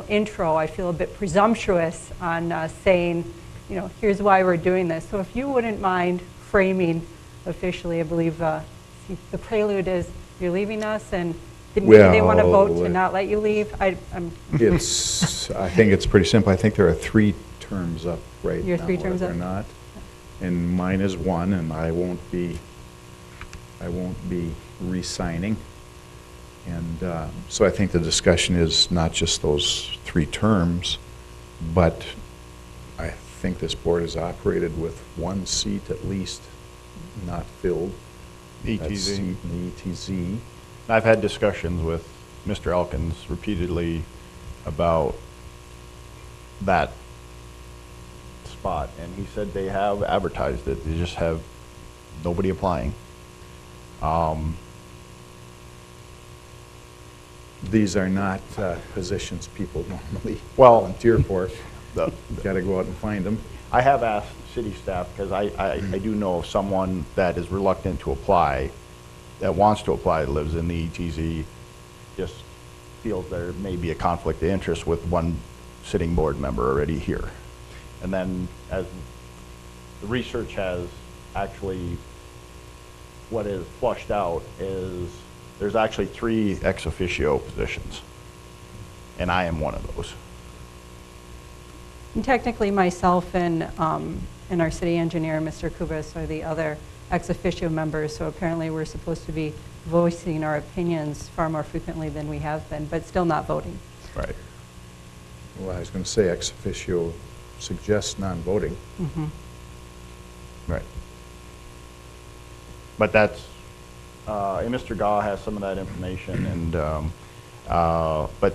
Speaker 12: intro, I feel a bit presumptuous on saying, here's why we're doing this. So if you wouldn't mind framing officially, I believe the prelude is you're leaving us, and maybe they want to vote to not let you leave. I
Speaker 1: think it's pretty simple. I think there are 3 terms up right now.
Speaker 12: Your 3 terms
Speaker 1: or
Speaker 12: up?
Speaker 1: not. And mine is 1, and I won't be re-signing. And so I think the discussion is not just those 3 terms, but I think this board has operated with 1 seat at least not filled. That seat in the ETZ.
Speaker 11: I've had discussions with Mr. Elkins repeatedly about that spot, and he said they have advertised it. They just have nobody applying.
Speaker 1: These are not positions people normally
Speaker 11: Well,
Speaker 1: volunteer for. You got to go out and find them.
Speaker 11: I have asked city staff, because I do know of someone that is reluctant to apply, that wants to apply, that lives in the ETZ, just feels there may be a conflict of interest with one sitting board member already here. And then as the research has actually, what is flushed out is there's actually 3 ex officio positions, and I am one of those.
Speaker 12: And technically, myself and our city engineer, Mr. Kubas, are the other ex officio members, so apparently we're supposed to be voicing our opinions far more frequently than we have been, but still not voting.
Speaker 11: Right.
Speaker 1: Well, I was going to say ex officio suggests non-voting.
Speaker 12: Mm-hmm.
Speaker 11: Right. But that's, and Mr. Gaw has some of that information, and but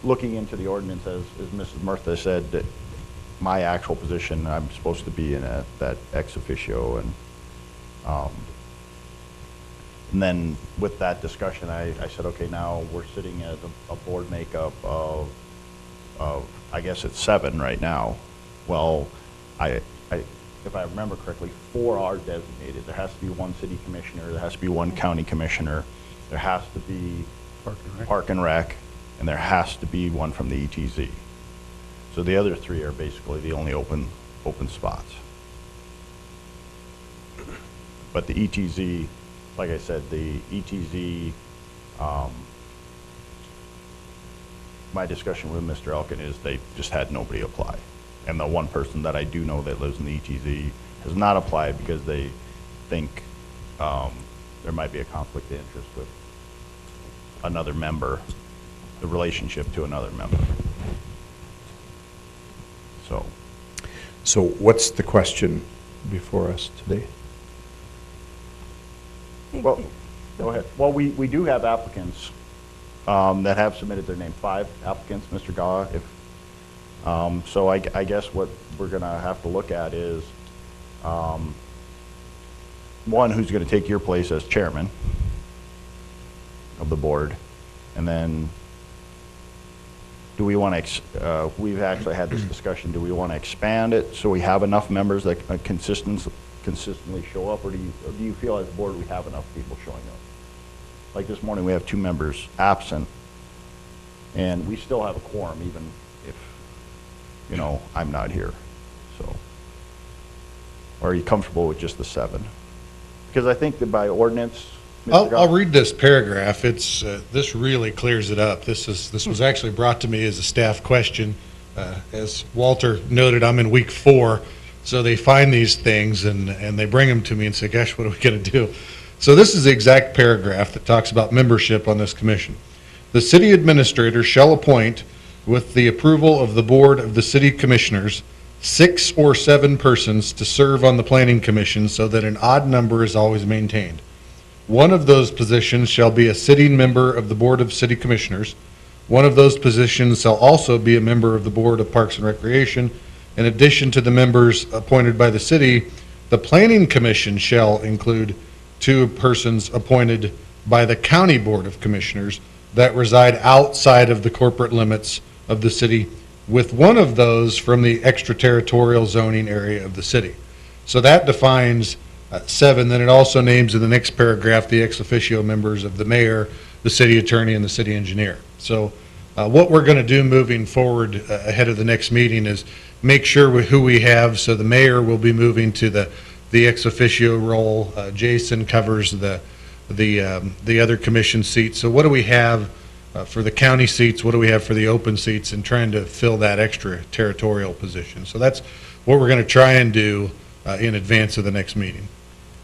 Speaker 11: looking into the ordinance, as Mrs. Murtha said, that my actual position, I'm supposed to be in that ex officio, and then with that discussion, I said, okay, now we're sitting as a board makeup of I guess it's 7 right now. Well, if I remember correctly, 4 are designated. There has to be 1 city commissioner, there has to be 1 county commissioner, there has to be Park and Rec, and there has to be 1 from the ETZ. So the other 3 are basically the only open spots. But the ETZ, like I said, the ETZ, my discussion with Mr. Elkin is they just had nobody apply. And the 1 person that I do know that lives in the ETZ has not applied because they think there might be a conflict of interest with another member, the relationship to another member.
Speaker 1: So what's the question before us today?
Speaker 11: Well, go ahead. Well, we do have applicants that have submitted their name. 5 applicants, Mr. Gaw, if So I guess what we're gonna have to look at is, one, who's gonna take your place as chairman of the board? And then, do we want to, we've actually had this discussion, do we want to expand it so we have enough members that consistently show up, or do you feel as a board we have enough people showing up? Like this morning, we have 2 members absent, and we still have a quorum even if, you know, I'm not here, so. Or are you comfortable with just the 7? Because I think that by ordinance, Mr.
Speaker 13: I'll
Speaker 11: Goff-
Speaker 13: read this paragraph. It's, this really clears it up. This was actually brought to me as a staff question. As Walter noted, I'm in week 4, so they find these things and they bring them to me and say, gosh, what are we gonna do? So this is the exact paragraph that talks about membership on this commission. The city administrator shall appoint, with the approval of the board of the city commissioners, 6 or 7 persons to serve on the planning commission so that an odd number is always maintained. One of those positions shall be a sitting member of the Board of City Commissioners. One of those positions shall also be a member of the Board of Parks and Recreation. In addition to the members appointed by the city, the Planning Commission shall include 2 persons appointed by the County Board of Commissioners that reside outside of the corporate limits of the city, with one of those from the extraterritorial zoning area of the city. So that defines 7, then it also names in the next paragraph the ex officio members of the mayor, the city attorney, and the city engineer. So what we're going to do moving forward ahead of the next meeting is make sure who we have. So the mayor will be moving to the ex officio role. Jason covers the other commission seats. So what do we have for the county seats? What do we have for the open seats, and trying to fill that extra territorial position? So that's what we're going to try and do in advance of the next meeting.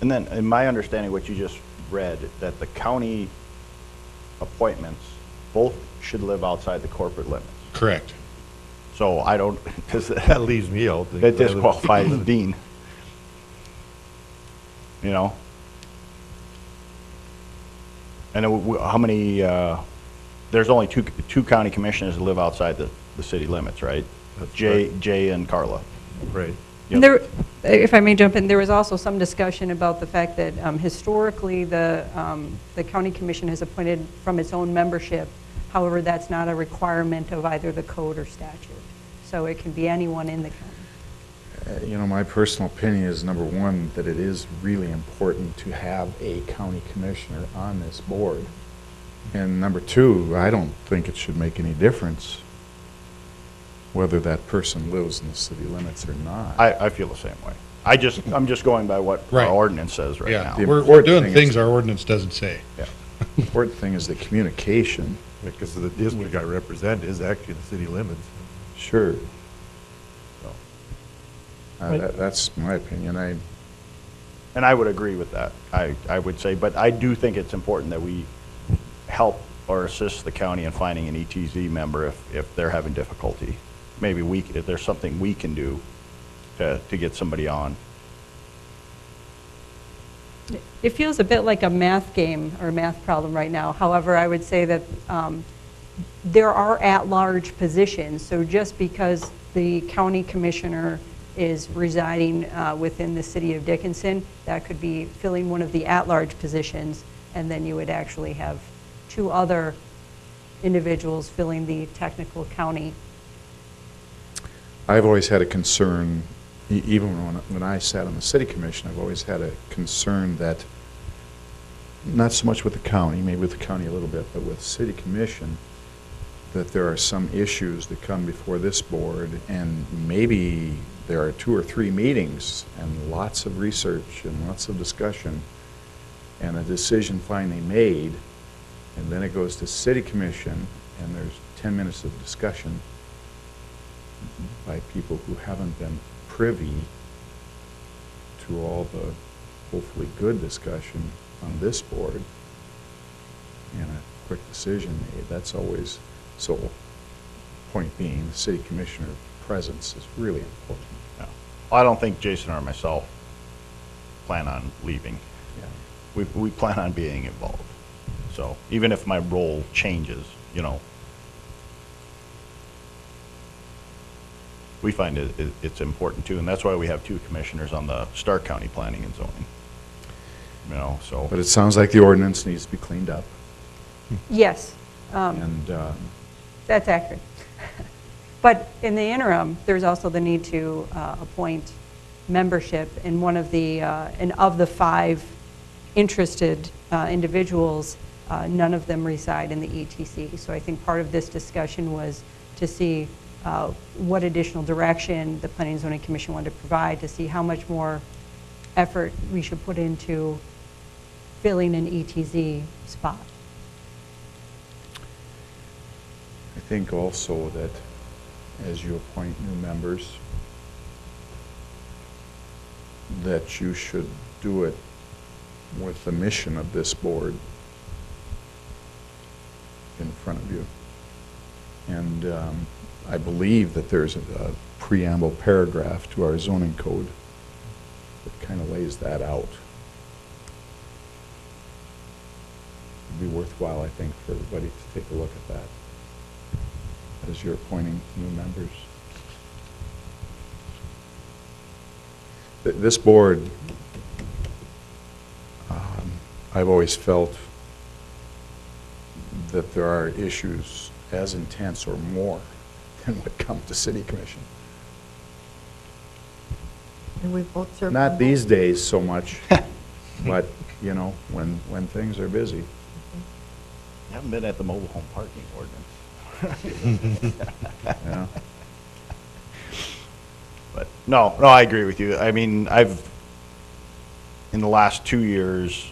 Speaker 11: And then, in my understanding, what you just read, that the county appointments both should live outside the corporate limits.
Speaker 13: Correct.
Speaker 11: So I don't, because
Speaker 4: That leaves me out.
Speaker 11: that disqualifies the dean. You know? And how many, there's only two county commissioners that live outside the city limits, right?
Speaker 4: That's
Speaker 11: Jay and Carla.
Speaker 4: Right.
Speaker 12: And there, if I may jump in, there was also some discussion about the fact that historically the county commission has appointed from its own membership. However, that's not a requirement of either the code or statute. So it can be anyone in the county.
Speaker 1: You know, my personal opinion is, number one, that it is really important to have a county commissioner on this board. And number 2, I don't think it should make any difference whether that person lives in the city limits or not.
Speaker 11: I feel the same way. I'm just going by what
Speaker 13: Right.
Speaker 11: our ordinance says right now.
Speaker 1: The
Speaker 13: We're
Speaker 1: important
Speaker 13: doing
Speaker 1: thing
Speaker 13: things
Speaker 1: is-
Speaker 13: our ordinance doesn't say.
Speaker 11: Yeah.
Speaker 1: The important thing is the communication.
Speaker 4: Because the district I represent is actually the city limits.
Speaker 1: Sure.
Speaker 2: Right.
Speaker 1: That's my opinion.
Speaker 11: And I would agree with that, I would say, but I do think it's important that we help or assist the county in finding an ETZ member if they're having difficulty. Maybe if there's something we can do to get somebody on.
Speaker 12: It feels a bit like a math game or a math problem right now. However, I would say that there are at-large positions. So just because the county commissioner is residing within the city of Dickinson, that could be filling one of the at-large positions, and then you would actually have 2 other individuals filling the technical county.
Speaker 1: I've always had a concern, even when I sat on the city commission, I've always had a concern that, not so much with the county, maybe with the county a little bit, but with city commission, that there are some issues that come before this board, and maybe there are 2 or 3 meetings and lots of research and lots of discussion, and a decision finally made, and then it goes to city commission, and there's 10 minutes of discussion by people who haven't been privy to all the hopefully good discussion on this board, and a quick decision made. That's always, so point being, the city commissioner presence is really important.
Speaker 11: Yeah. I don't think Jason or myself plan on leaving.
Speaker 1: Yeah.
Speaker 11: We plan on being involved. So even if my role changes, you know. we find it's important too, and that's why we have 2 commissioners on the Stark County Planning and Zoning. You know, so.
Speaker 1: But it sounds like the ordinance needs to be cleaned up.
Speaker 12: Yes.
Speaker 1: And
Speaker 12: That's accurate. But in the interim, there's also the need to appoint membership, and one of the, and of the 5 interested individuals, none of them reside in the ETC. So I think part of this discussion was to see what additional direction the Planning and Zoning Commission wanted to provide, to see how much more effort we should put into filling an ETZ spot.
Speaker 1: I think also that as you appoint new members, that you should do it with the mission of this board in front of you. And I believe that there's a preamble paragraph to our zoning code that kind of lays that out. It'd be worthwhile, I think, for everybody to take a look at that as you're appointing new members. This board, I've always felt that there are issues as intense or more than what come to city commission.
Speaker 3: And we both serve.
Speaker 1: Not these days so much, but, you know, when things are busy.
Speaker 11: I haven't been at the mobile home parking ordinance.
Speaker 1: Yeah.
Speaker 11: But no, I agree with you. I mean, in the last 2 years,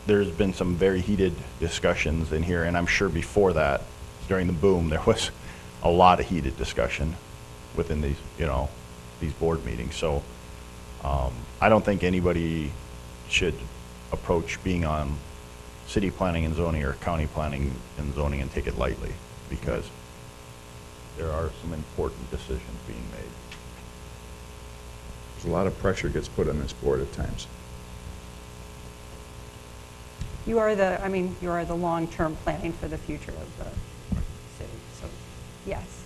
Speaker 11: there's been some very heated discussions in here, and I'm sure before that, during the boom, there was a lot of heated discussion within these, you know, these board meetings. So I don't think anybody should approach being on city planning and zoning or county planning and zoning and take it lightly, because there are some important decisions being made.
Speaker 1: There's a lot of pressure gets put on this board at times.
Speaker 12: You are the, I mean, you are the long-term planning for the future of the city, so yes.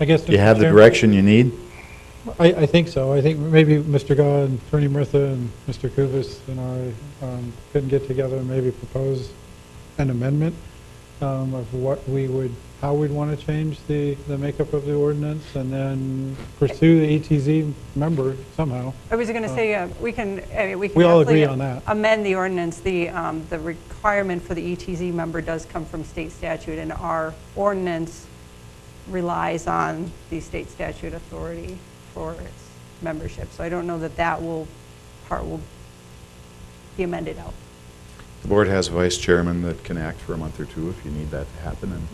Speaker 2: I guess.
Speaker 1: Do you have the
Speaker 2: Mr.
Speaker 1: direction you need?
Speaker 2: I think so. I think maybe Mr. God and Attorney Murtha and Mr. Kuvis and I couldn't get together and maybe propose an amendment of what we would, how we'd want to change the makeup of the ordinance, and then pursue the ETZ member somehow.
Speaker 12: I was going to say, we can
Speaker 2: We all agree
Speaker 12: definitely
Speaker 2: on that.
Speaker 12: amend the ordinance. The requirement for the ETZ member does come from state statute, and our ordinance relies on the state statute authority for its membership. So I don't know that part will be amended out.
Speaker 1: The board has a vice chairman that can act for a month or 2 if you need that to happen, and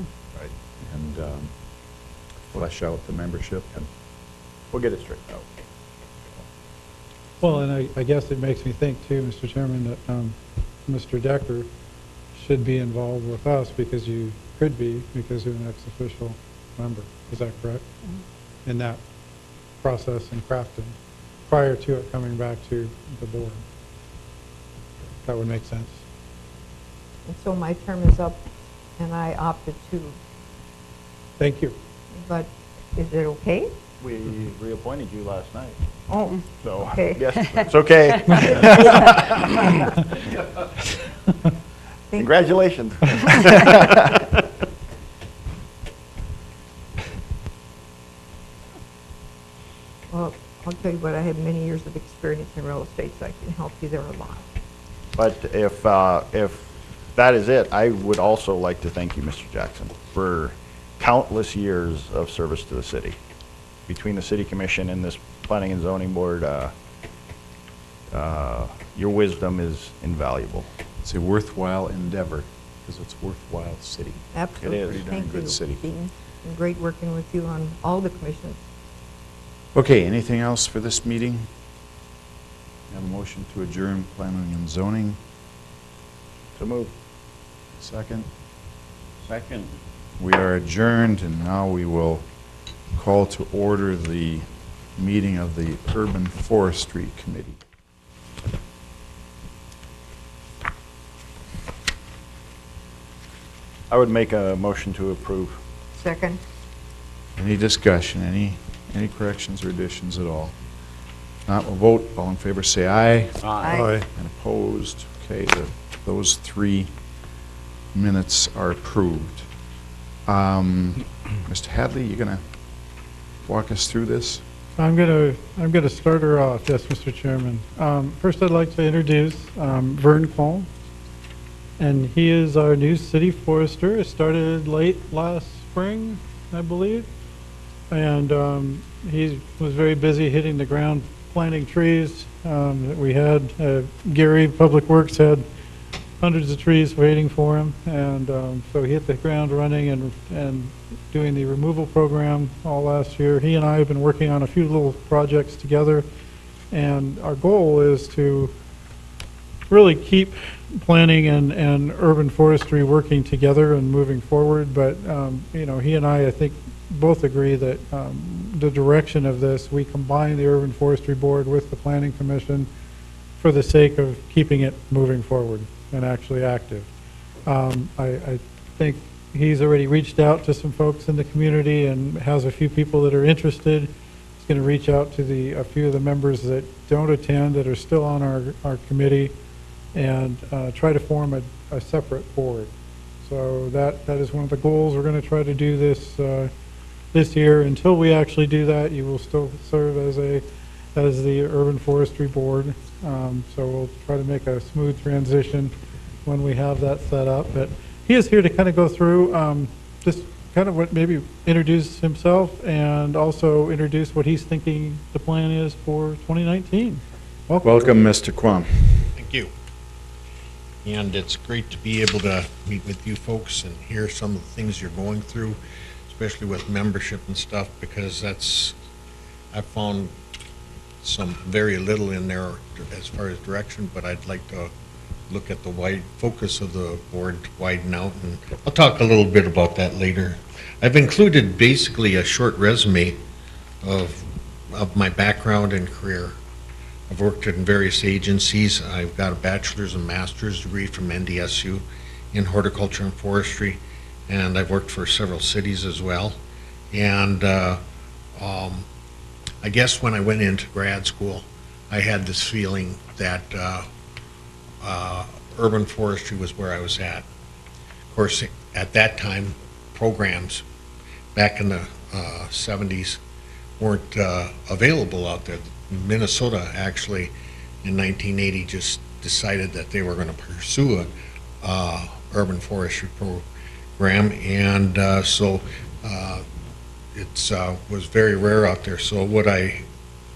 Speaker 1: flesh out the membership. And
Speaker 11: We'll get it straightened out.
Speaker 2: Well, and I guess it makes me think too, Mr. Chairman, that Mr. Decker should be involved with us, because you could be, because you're an ex-official member. Is that correct? Mm-hmm. In that process and crafting, prior to it coming back to the board. That would make sense.
Speaker 3: And so my term is up, and I opted to,
Speaker 2: Thank you.
Speaker 3: but is it okay?
Speaker 11: We reappointed you last night,
Speaker 3: Oh,
Speaker 11: so
Speaker 3: Okay.
Speaker 11: yes, it's okay. Congratulations.
Speaker 3: well, I'll tell you what, I have many years of experience in real estate, so I can help you there a lot.
Speaker 11: But if that is it, I would also like to thank you, Mr. Jackson, for countless years of service to the city. Between the city commission and this planning and zoning board, your wisdom is invaluable.
Speaker 1: it's a worthwhile endeavor, because it's worthwhile city.
Speaker 3: Absolutely.
Speaker 11: It is.
Speaker 1: Pretty darn
Speaker 3: Thank
Speaker 1: good
Speaker 3: you,
Speaker 1: city.
Speaker 3: Dean. It's been great working with you on all the commissions.
Speaker 1: Okay, anything else for this meeting? Have a motion to adjourn planning and zoning.
Speaker 11: So move.
Speaker 1: Second.
Speaker 6: Second.
Speaker 1: We are adjourned, and now we will call to order the meeting of the Urban Forestry Committee.
Speaker 11: I would make a motion to approve.
Speaker 3: Second.
Speaker 1: Any discussion, any corrections or additions at all? Not, we'll vote. All in favor, say aye.
Speaker 3: Aye.
Speaker 1: And opposed? Okay, those 3 minutes are approved. Mr. Hadley, you gonna walk us through this?
Speaker 2: I'm gonna start her off, yes, Mr. Chairman. First, I'd like to introduce Vern Colm, and he is our new city forester. It started late last spring, I believe, and he was very busy hitting the ground, planting trees. We had Gary, Public Works, had hundreds of trees waiting for him, and so he hit the ground running and doing the removal program all last year. He and I have been working on a few little projects together, and our goal is to really keep planning and urban forestry working together and moving forward. But you know, he and I think, both agree that the direction of this, we combine the Urban Forestry Board with the Planning Commission for the sake of keeping it moving forward and actually active. I think he's already reached out to some folks in the community and has a few people that are interested. He's going to reach out to a few of the members that don't attend, that are still on our committee, and try to form a separate board. So that is one of the goals. We're going to try to do this year. Until we actually do that, you will still serve as the Urban Forestry Board. So we'll try to make a smooth transition when we have that set up. But he is here to kind of go through just kind of maybe introduce himself and also introduce what he's thinking the plan is for 2019.
Speaker 1: Welcome, Mr. Kwam.
Speaker 13: Thank you. And it's great to be able to meet with you folks and hear some of the things you're going through, especially with membership and stuff, because I found some very little in there as far as direction, but I'd like to look at the wide focus of the board to widen out, and I'll talk a little bit about that later. I've included basically a short resume of my background and career. I've worked in various agencies. I've got a bachelor's and master's degree from NDSU in horticulture and forestry, and I've worked for several cities as well. And I guess when I went into grad school, I had this feeling that urban forestry was where I was at. Of course, at that time, programs back in the 70s weren't available out there. Minnesota actually in 1980 just decided that they were going to pursue a urban forestry program, and so it was very rare out there. So what I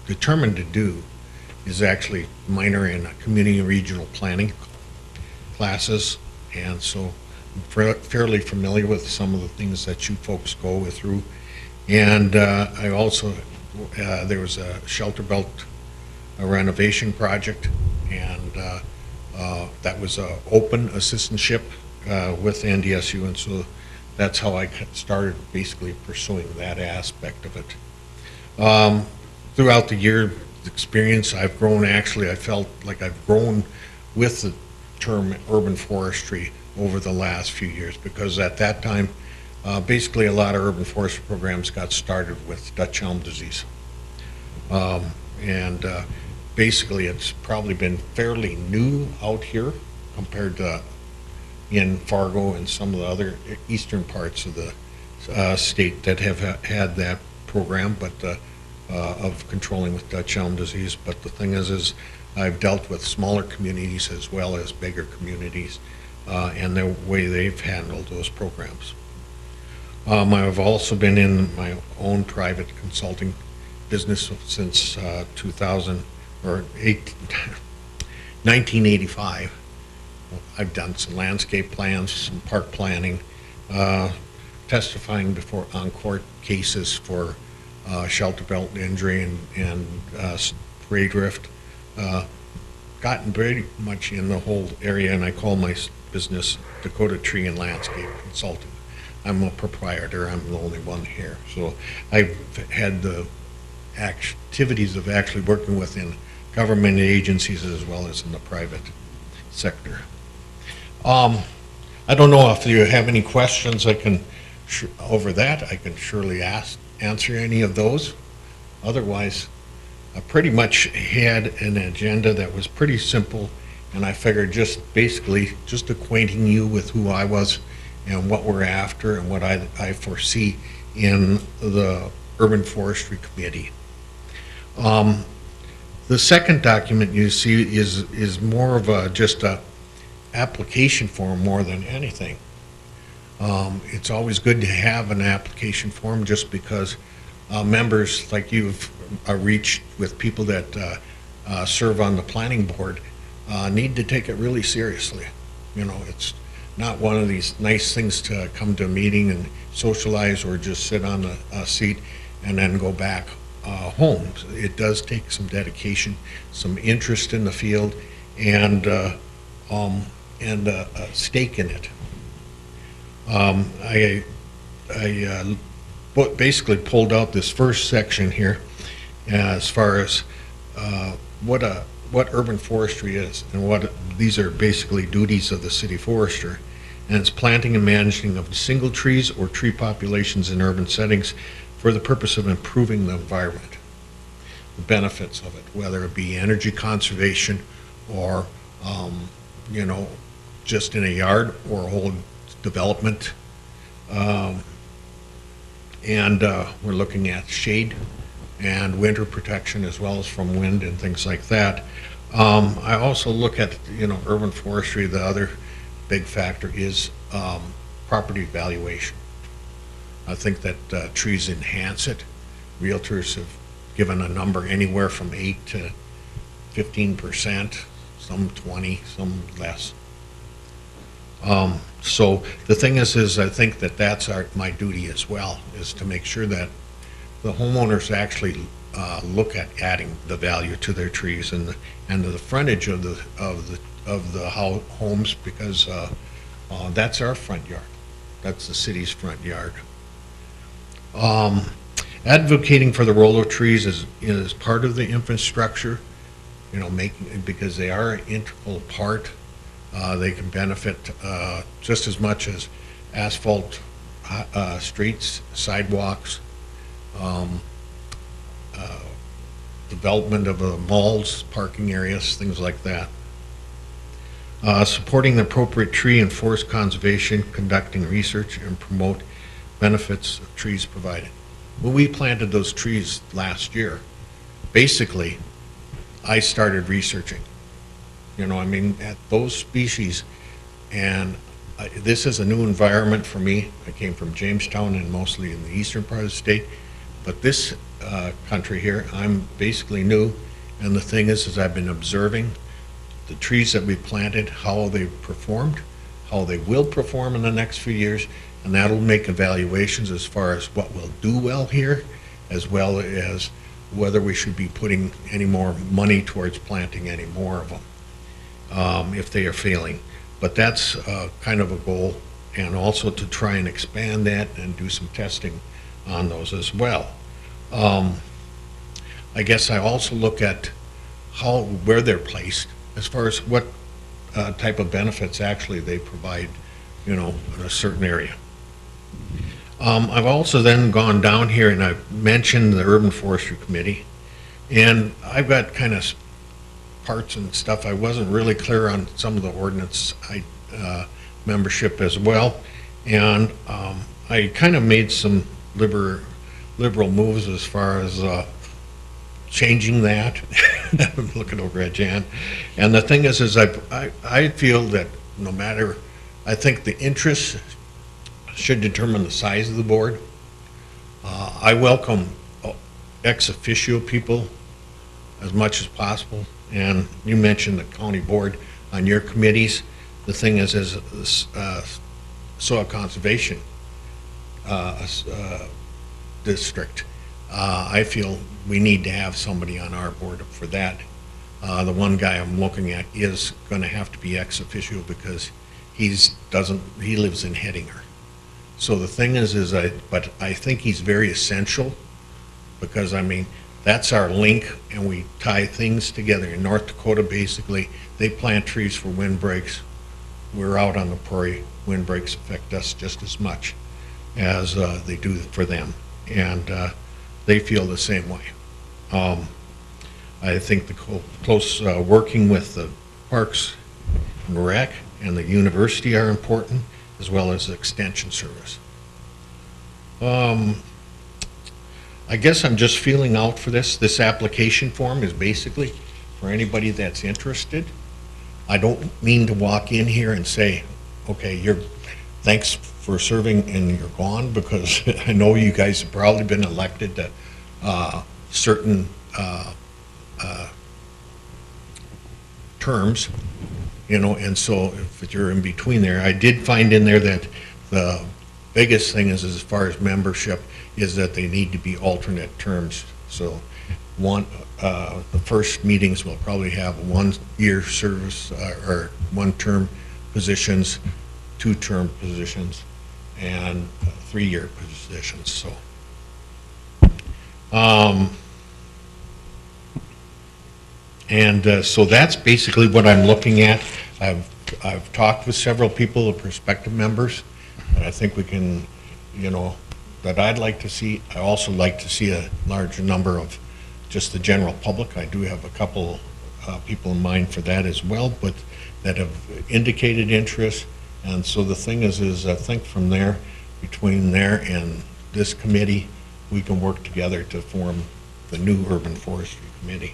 Speaker 13: determined to do is actually minor in community and regional planning classes, and so I'm fairly familiar with some of the things that you folks go through. And I also there was a shelter belt renovation project, and that was an open assistantship with NDSU, and so that's how I started basically pursuing that aspect of it. Throughout the year experience, I've grown, actually I felt like I've grown with the term urban forestry over the last few years, because at that time basically a lot of urban forestry programs got started with Dutch elm disease. And basically it's probably been fairly new out here compared to in Fargo and some of the other eastern parts of the state that have had that program, but of controlling with Dutch elm disease. But the thing is I've dealt with smaller communities as well as bigger communities and the way they've handled those programs. I've also been in my own private consulting business since 1985. I've done some landscape plans, some park planning, testifying on court cases for shelter belt injury and spray drift. Gotten very much in the whole area, and I call my business Dakota Tree and Landscape Consulting. I'm a proprietor. I'm the only one here. So I've had the activities of actually working within government agencies as well as in the private sector. I don't know if you have any questions. I can over that, I can surely answer any of those. Otherwise, I pretty much had an agenda that was pretty simple, and I figured just basically just acquainting you with who I was and what we're after and what I foresee in the Urban Forestry Committee. The second document you see is more of just a application form more than anything. It's always good to have an application form just because members like you've reached with people that serve on the planning board need to take it really seriously. You know, it's not one of these nice things to come to a meeting and socialize or just sit on a seat and then go back home. It does take some dedication, some interest in the field, and a stake in it. I basically pulled out this first section here as far as what urban forestry is and what these are basically duties of the city forester. And it's planting and managing of single trees or tree populations in urban settings for the purpose of improving the environment, the benefits of it, whether it be energy conservation or, you know, just in a yard or a whole development. We're looking at shade and winter protection as well as from wind and things like that. I also look at, you know, urban forestry. The other big factor is property valuation. I think that trees enhance it. Realtors have given a number anywhere from 8 to 15%, some 20, some less. So the thing is I think that that's my duty as well, is to make sure that the homeowners actually look at adding the value to their trees and the frontage of the homes, because that's our front yard. That's the city's front yard. Advocating for the role of trees is part of the infrastructure, you know, because they are an integral part. They can benefit just as much as asphalt streets, sidewalks, development of malls, parking areas, things like that. Supporting the appropriate tree and forest conservation, conducting research, and promote benefits of trees provided. When we planted those trees last year, basically, I started researching. You know, I mean, at those species, and this is a new environment for me. I came from Jamestown and mostly in the eastern part of the state, but this country here, I'm basically new, and the thing is I've been observing the trees that we planted, how they performed, how they will perform in the next few years, and that'll make evaluations as far as what will do well here, as well as whether we should be putting any more money towards planting any more of them if they are failing. But that's kind of a goal, and also to try and expand that and do some testing on those as well. I guess I also look at where they're placed as far as what type of benefits actually they provide, you know, in a certain area. I've also then gone down here and I've mentioned the Urban Forestry Committee, and I've got kind of parts and stuff. I wasn't really clear on some of the ordinance membership as well, and I kind of made some liberal moves as far as changing that. I'm looking over at Jan, and the thing is I feel that no matter, I think the interests should determine the size of the board. I welcome ex officio people as much as possible, and you mentioned the county board on your committees. The thing is soil conservation district. I feel we need to have somebody on our board for that. The one guy I'm looking at is going to have to be ex officio because he lives in Hettinger. So the thing is but I think he's very essential, because I mean, that's our link, and we tie things together. In North Dakota, basically, they plant trees for windbreaks. We're out on the prairie. Windbreaks affect us just as much. as they do for them. And they feel the same way. I think the close working with the Parks and Rec and the university are important, as well as the Extension Service. I guess I'm just feeling out for this. This application form is basically for anybody that's interested. I don't mean to walk in here and say, okay, thanks for serving and you're gone, because I know you guys have probably been elected to certain terms, you know, and so if you're in between there, I did find in there that the biggest thing is, as far as membership, is that they need to be alternate terms. So the first meetings will probably have 1 year service or 1-term positions, 2-term positions, and 3-year positions. So so that's basically what I'm looking at. I've talked with several people, the prospective members, and I think we can, you know, that I'd like to see. I also like to see a larger number of just the general public. I do have a couple people in mind for that as well, but that have indicated interest. And so the thing is I think from there, between there and this committee, we can work together to form the new Urban Forestry Committee.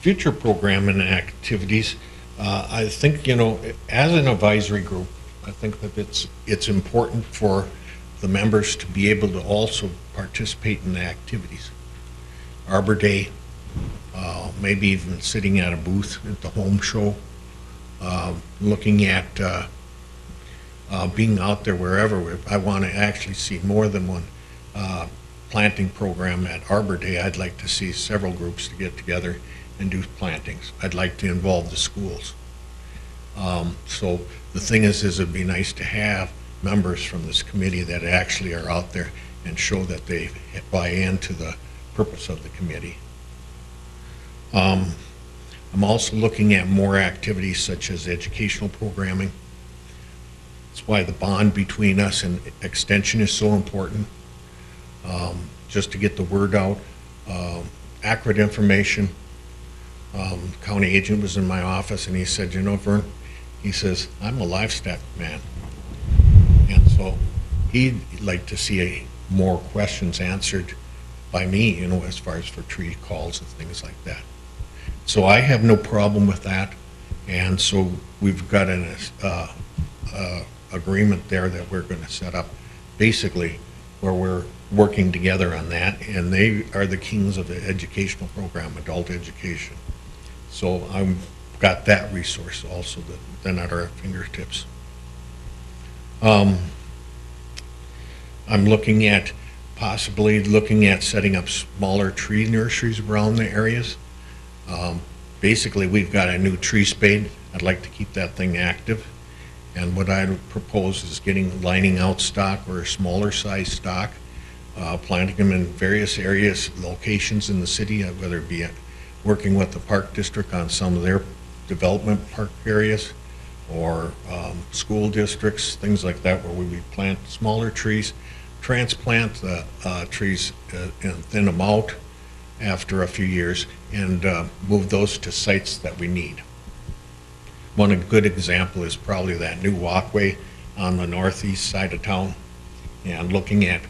Speaker 13: Future program and activities, I think, you know, as an advisory group, I think that it's important for the members to be able to also participate in the activities. Arbor Day, maybe even sitting at a booth at the home show, looking at being out there wherever. I want to actually see more than one planting program at Arbor Day. I'd like to see several groups to get together and do plantings. I'd like to involve the schools. So the thing is it'd be nice to have members from this committee that actually are out there and show that they buy into the purpose of the committee. I'm also looking at more activities such as educational programming. That's why the bond between us and Extension is so important, just to get the word out, accurate information. County agent was in my office and he said, you know, Vern, he says, I'm a livestock man. And so he'd like to see more questions answered by me, you know, as far as for tree calls and things like that. So I have no problem with that. And so we've got an agreement there that we're going to set up basically where we're working together on that. And they are the kings of the educational program, adult education. So I've got that resource also then at our fingertips. I'm possibly looking at setting up smaller tree nurseries around the areas. Basically, we've got a new tree spade. I'd like to keep that thing active. And what I would propose is lining out stock or a smaller size stock, planting them in various areas, locations in the city, whether it be working with the Park District on some of their development park areas, or school districts, things like that, where we would plant smaller trees, transplant the trees and thin them out after a few years, and move those to sites that we need. One good example is probably that new walkway on the northeast side of town. And looking at,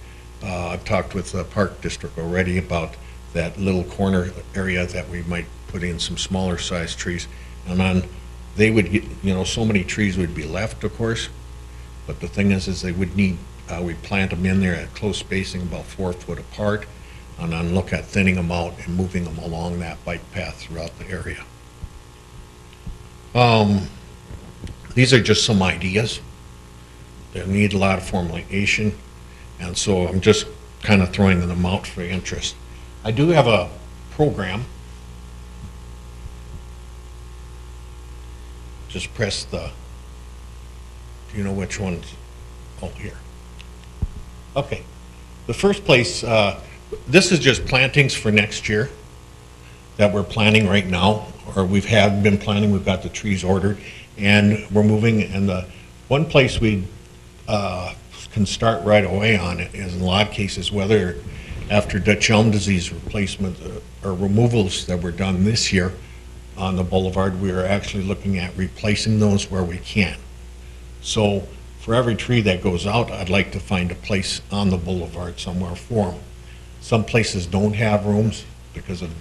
Speaker 13: I've talked with the Park District already about that little corner area that we might put in some smaller size trees. And then they would get, you know, so many trees would be left, of course, but the thing is they would need, we plant them in there at close spacing, about 4 foot apart, and then look at thinning them out and moving them along that bike path throughout the area. These are just some ideas. They need a lot of formulation, and so I'm just kind of throwing them out for interest. I do have a program. Just press the, do you know which one's, oh, here. Okay, the first place, this is just plantings for next year that we're planning right now, or been planning. We've got the trees ordered,
Speaker 14: and we're moving, and the one place we can start right away on it is in a lot of cases, whether after Dutch elm disease replacement or removals that were done this year on the boulevard, we are actually looking at replacing those where we can. So for every tree that goes out, I'd like to find a place on the boulevard somewhere for them. Some places don't have rooms because of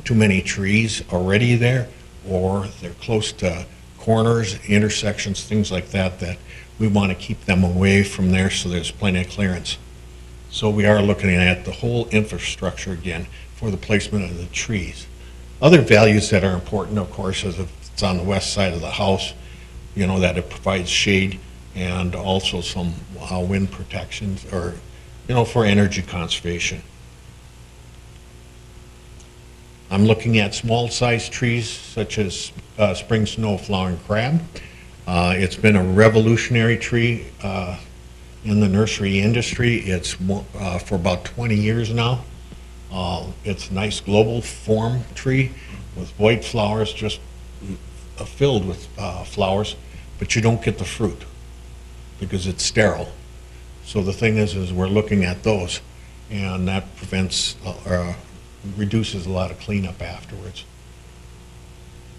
Speaker 14: too many trees already there, or they're close to corners, intersections, things like that, that we want to keep them away from there so there's plenty of clearance. So we are looking at the whole infrastructure again for the placement of the trees. Other values that are important, of course, is if it's on the west side of the house, you know, that it provides shade and also some wind protections, or, you know, for energy conservation. I'm looking at small sized trees such as spring snow flowering crab. It's been a revolutionary tree in the nursery industry. It's for about 20 years now. It's a nice global form tree with white flowers, just filled with flowers, but you don't get the fruit because it's sterile. So the thing is we're looking at those, and that prevents reduces a lot of cleanup afterwards.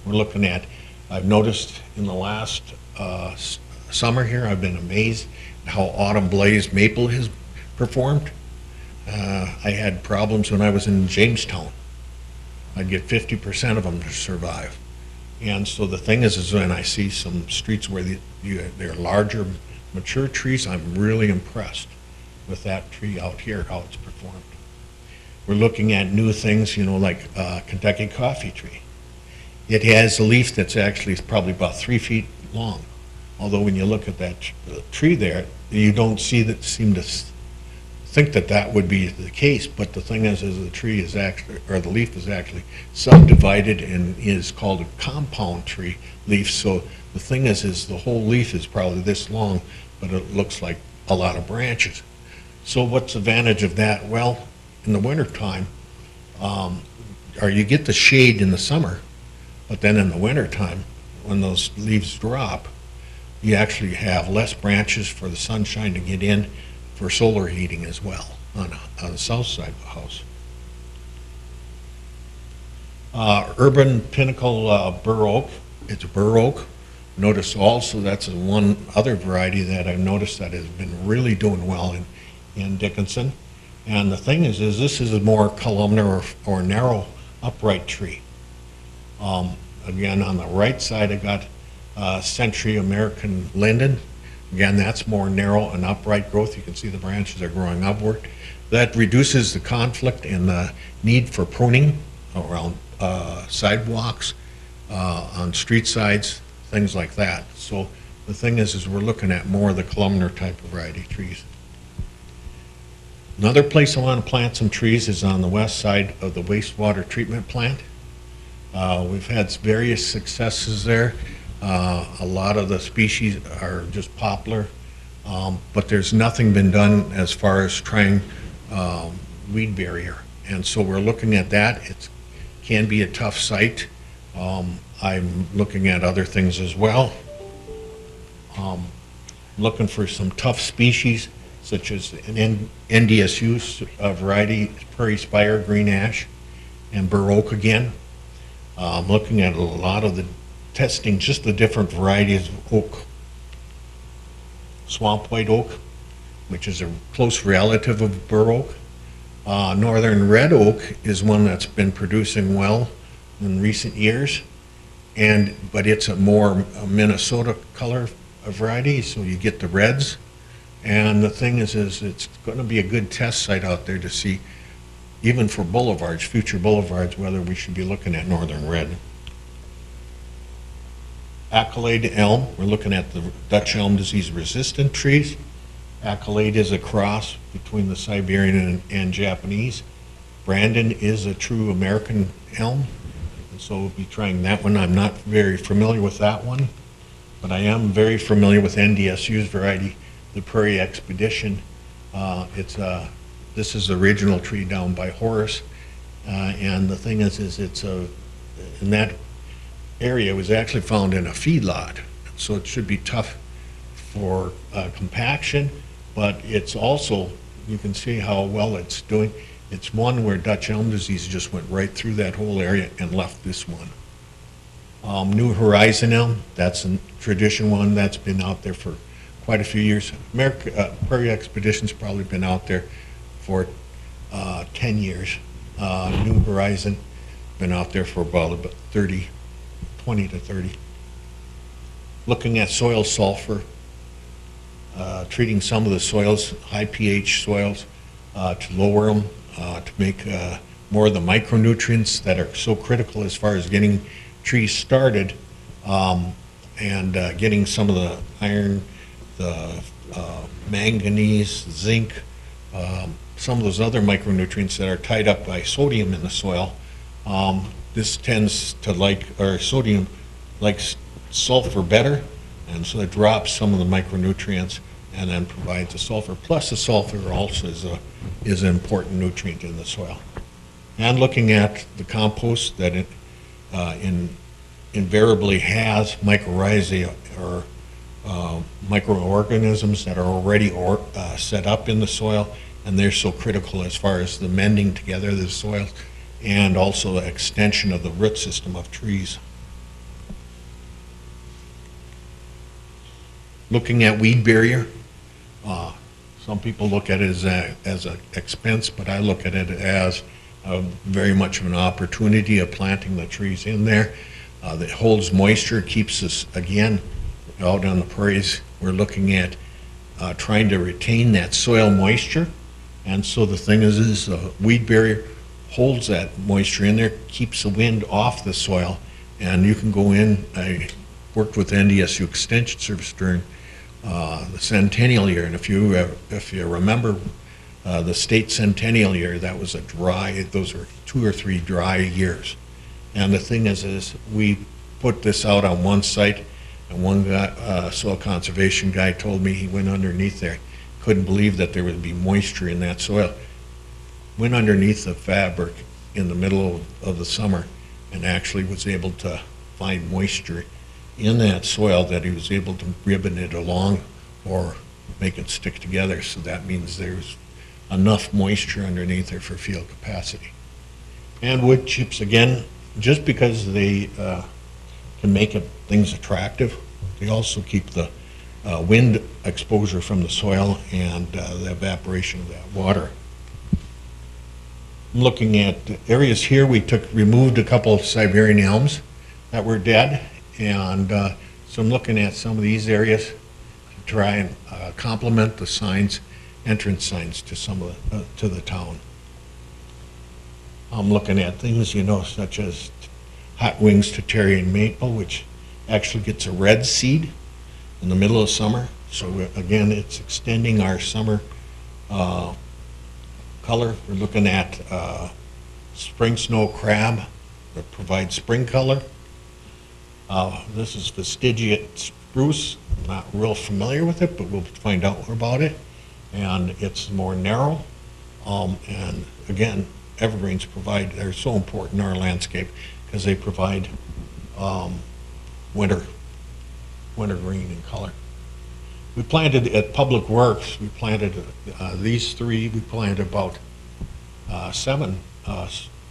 Speaker 14: We're looking at, I've noticed in the last summer here, I've been amazed at how autumn blaze maple has performed. I had problems when I was in Jamestown. I'd get 50% of them to survive. And so the thing is when I see some streets where they're larger, mature trees, I'm really impressed with that tree out here, how it's performed. We're looking at new things, you know, like Kentucky coffee tree. It has a leaf that's actually probably about 3 feet long. Although when you look at that tree there, you don't seem to think that that would be the case. But the thing is the tree is actually, or the leaf is actually subdivided and is called a compound tree leaf. So the thing is the whole leaf is probably this long, but it looks like a lot of branches. So what's the advantage of that? Well, in the wintertime, or you get the shade in the summer, but then in the wintertime, when those leaves drop, you actually have less branches for the sunshine to get in for solar heating as well on the south side of the house. Urban Pinnacle Bur Oak, it's Bur Oak. Notice also that's one other variety that I've noticed that has been really doing well in Dickinson. And the thing is this is a more columnar or narrow upright tree. Again, on the right side, I got Century American Linden. Again, that's more narrow and upright growth. You can see the branches are growing upward. That reduces the conflict and the need for pruning around sidewalks, on street sides, things like that. So the thing is we're looking at more of the columnar type of variety trees. Another place I want to plant some trees is on the west side of the wastewater treatment plant. We've had various successes there. A lot of the species are just poplar, but there's nothing been done as far as trying weed barrier. And so we're looking at that. It can be a tough site. I'm looking at other things as well. Looking for some tough species, such as an NDSU variety, prairie spire, green ash, and bur oak again. I'm looking at a lot of the testing, just the different varieties of oak. Swamp white oak, which is a close relative of bur oak. Northern red oak is one that's been producing well in recent years, but it's a more Minnesota color variety, so you get the reds. And the thing is it's going to be a good test site out there to see, even for boulevards, future boulevards, whether we should be looking at northern red. Accolade elm, we're looking at the Dutch elm disease resistant trees. Accolade is a cross between the Siberian and Japanese. Brandon is a true American elm, and so we'll be trying that one. I'm not very familiar with that one, but I am very familiar with NDSU's variety, the Prairie Expedition. This is the original tree down by Horace, and the thing is it's in that area. It was actually found in a feedlot, so it should be tough for compaction, but it's also, you can see how well it's doing. It's one where Dutch elm disease just went right through that whole area and left this one. New Horizon elm, that's a tradition one that's been out there for quite a few years. Prairie Expedition's probably been out there for 10 years. New Horizon, been out there for about 30, 20 to 30. Looking at soil sulfur, treating some of the soils, high pH soils, to lower them, to make more of the micronutrients that are so critical as far as getting trees started, and getting some of the iron, the manganese, zinc, some of those other micronutrients that are tied up by sodium in the soil. This tends to like, or sodium likes sulfur better, and so it drops some of the micronutrients and then provides the sulfur. Plus the sulfur also is an important nutrient in the soil. And looking at the compost that it invariably has mycorrhizae or microorganisms that are already set up in the soil, and they're so critical as far as the mending together of the soil and also the extension of the root system of trees. Looking at weed barrier, some people look at it as an expense, but I look at it as very much of an opportunity of planting the trees in there. That holds moisture, keeps us, again, out on the prairies, we're looking at trying to retain that soil moisture. And so the thing is the weed barrier holds that moisture in there, keeps the wind off the soil, and you can go in. I worked with NDSU Extension Service during the centennial year, and if you remember the state centennial year, that was a dry, those were 2 or 3 dry years. And the thing is we put this out on one site, and one guy, soil conservation guy, told me he went underneath there, couldn't believe that there would be moisture in that soil. Went underneath the fabric in the middle of the summer and actually was able to find moisture in that soil that he was able to ribbon it along or make it stick together. So that means there's enough moisture underneath there for field capacity. And wood chips, again, just because they can make things attractive, they also keep the wind exposure from the soil and the evaporation of that water. Looking at areas here, we removed a couple of Siberian elms that were dead, and so I'm looking at some of these areas to try and complement the signs, entrance signs to some of to the town. I'm looking at things, such as hot wings to Tyrian maple, which actually gets a red seed in the middle of summer. So again, it's extending our summer color. We're looking at spring snow crab that provides spring color. This is fastigiate spruce. I'm not real familiar with it, but we'll find out more about it. And it's more narrow. And again, evergreens they're so important in our landscape because they provide winter green in color. We planted at Public Works, we planted these 3, we planted about 7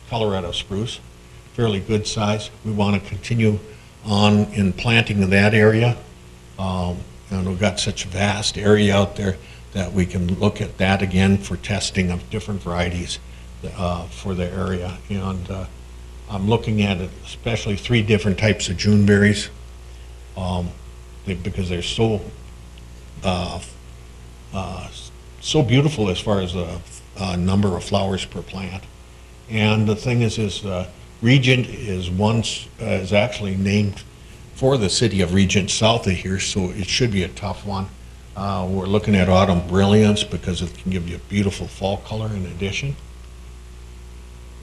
Speaker 14: Colorado spruce, fairly good size. We want to continue on in planting in that area. And we've got such a vast area out there that we can look at that again for testing of different varieties for the area. And I'm looking at it, especially 3 different types of Juneberries, because they're so so beautiful as far as the number of flowers per plant. And the thing is Regent is actually named for the city of Regent south of here, so it should be a tough one. We're looking at Autumn Brilliance because it can give you a beautiful fall color in addition.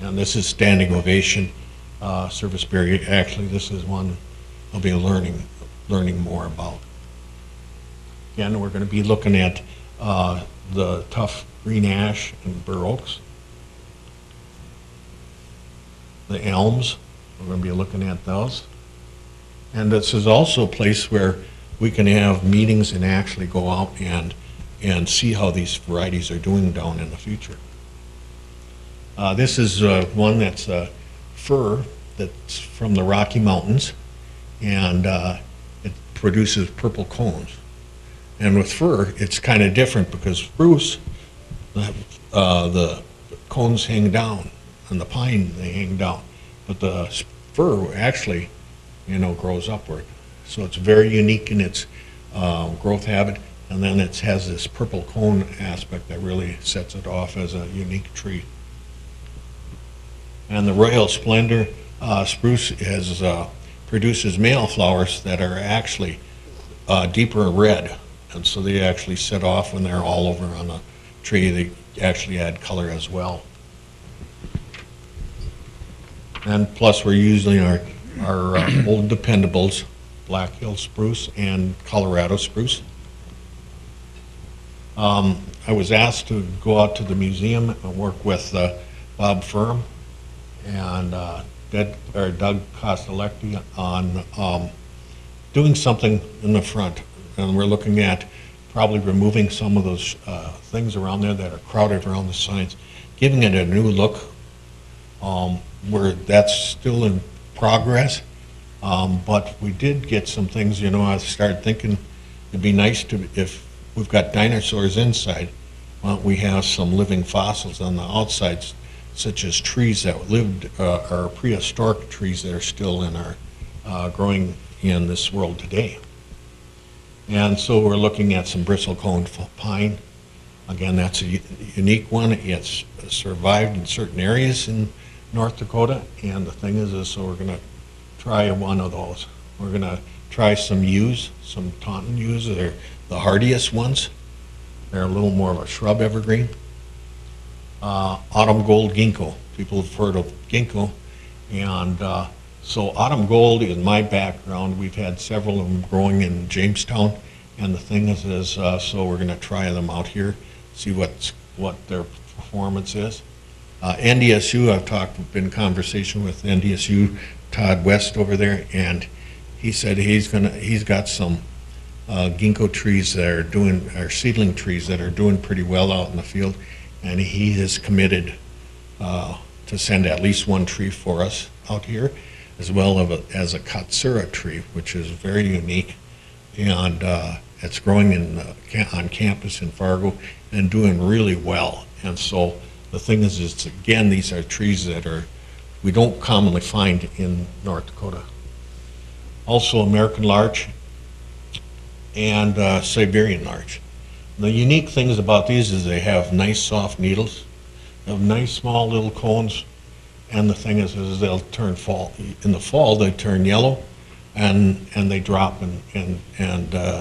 Speaker 14: And this is Standing Ovation Service Berry. Actually, this is one I'll be learning more about. Again, we're going to be looking at the tough green ash and bur oaks. The elms, we're going to be looking at those. And this is also a place where we can have meetings and actually go out and see how these varieties are doing down in the future. This is one that's fir that's from the Rocky Mountains, and it produces purple cones. And with fir, it's kind of different because spruce, the cones hang down, and the pine, they hang down. But the fir actually, grows upward. So it's very unique in its growth habit, and then it has this purple cone aspect that really sets it off as a unique tree. And the Royal Splendor spruce produces male flowers that are actually deeper red, and so they actually set off when they're all over on the tree. They actually add color as well. And plus, we're using our old dependables, Black Hill spruce and Colorado spruce. I was asked to go out to the museum and work with Bob Firm and Doug Costelletti on doing something in the front. And we're looking at probably removing some of those things around there that are crowded around the signs, giving it a new look. Where that's still in progress, but we did get some things. I started thinking it'd be nice if we've got dinosaurs inside, why don't we have some living fossils on the outside, such as trees that lived, or prehistoric trees that are still in our growing in this world today. And so we're looking at some bristlecone pine. Again, that's a unique one. It's survived in certain areas in North Dakota, and the thing is so we're going to try one of those. We're going to try some yews, some Taunton yews. They're the hardiest ones. They're a little more of a shrub evergreen. Autumn gold ginkgo. People have heard of ginkgo, and so autumn gold is my background. We've had several of them growing in Jamestown, and the thing is so we're going to try them out here, see what their performance is. NDSU, I've been in conversation with NDSU, Todd West over there, and he said he's got some ginkgo trees that are seedling trees that are doing pretty well out in the field, and he is committed to send at least one tree for us out here, as well as a katsura tree, which is very unique, and it's growing on campus in Fargo and doing really well. And so the thing is again, these are trees that we don't commonly find in North Dakota. Also American larch and Siberian larch. The unique things about these is they have nice soft needles, they have nice small little cones, and the thing is they'll turn in the fall they turn yellow, and they drop and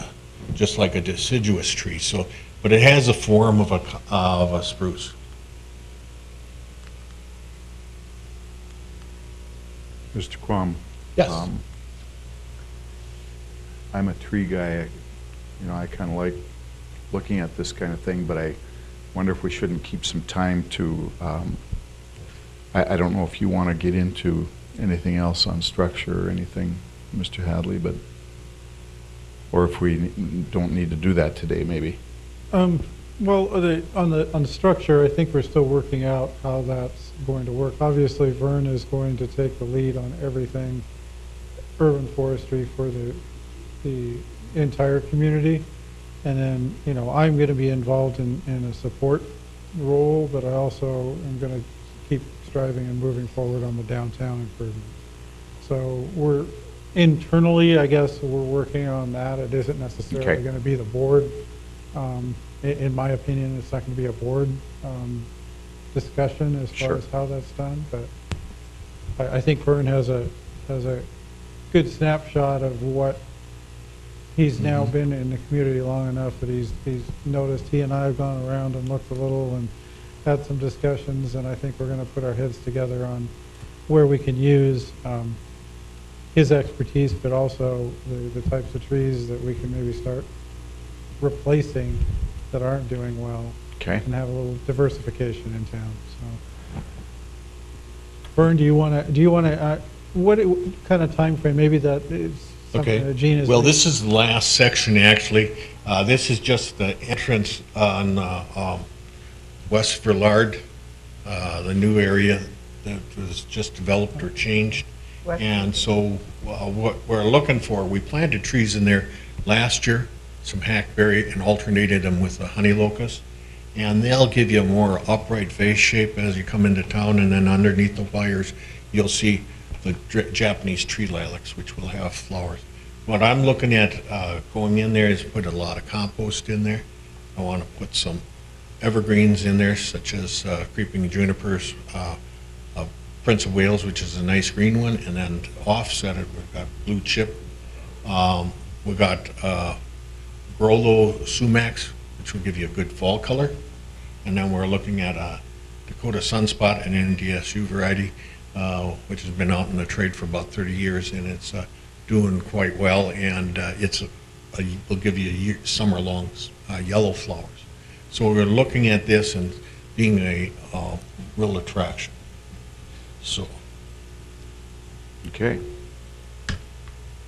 Speaker 14: just like a deciduous tree. So, but it has the form of a spruce.
Speaker 1: Mr. Quam.
Speaker 14: Yes.
Speaker 1: I'm a tree guy. I kind of like looking at this kind of thing, but I wonder if we shouldn't keep some time to, I don't know if you want to get into anything else on structure or anything, Mr. Hadley, or if we don't need to do that today, maybe.
Speaker 2: Well, on the structure, I think we're still working out how that's going to work. Obviously, Vern is going to take the lead on everything urban forestry for the entire community. And then, I'm going to be involved in a support role, but I also am going to keep striving and moving forward on the downtown improvement. So we're internally, I guess, we're working on that. It isn't necessarily going to be the board. In my opinion, it's not going to be a board discussion as far as how that's done, but I think Vern has a good snapshot of what he's now been in the community long enough that he's noticed. He and I have gone around and looked a little and had some discussions, and I think we're going to put our heads together on where we can use his expertise, but also the types of trees that we can maybe start replacing that aren't doing well, and have a little diversification in town. So, Vern, do you want to? What kind of time frame? Maybe that something
Speaker 14: Okay.
Speaker 2: that Gene is.
Speaker 14: Well, this is the last section, actually. This is just the entrance on West Villard, the new area that was just developed or changed. And so what we're looking for, we planted trees in there last year, some hackberry, and alternated them with a honey locust. And they'll give you a more upright face shape as you come into town, and then underneath the wires, you'll see the Japanese tree lilacs, which will have flowers. What I'm looking at going in there is put a lot of compost in there. I want to put some evergreens in there, such as creeping junipers, Prince of Wales, which is a nice green one, and then offset it, we've got blue chip. We've got Grollo sumacs, which will give you a good fall color. And then we're looking at a Dakota Sunspot, an NDSU variety, which has been out in the trade for about 30 years, and it's doing quite well, and will give you summer-long yellow flowers. So we're looking at this and being a real attraction. So.
Speaker 6: Okay.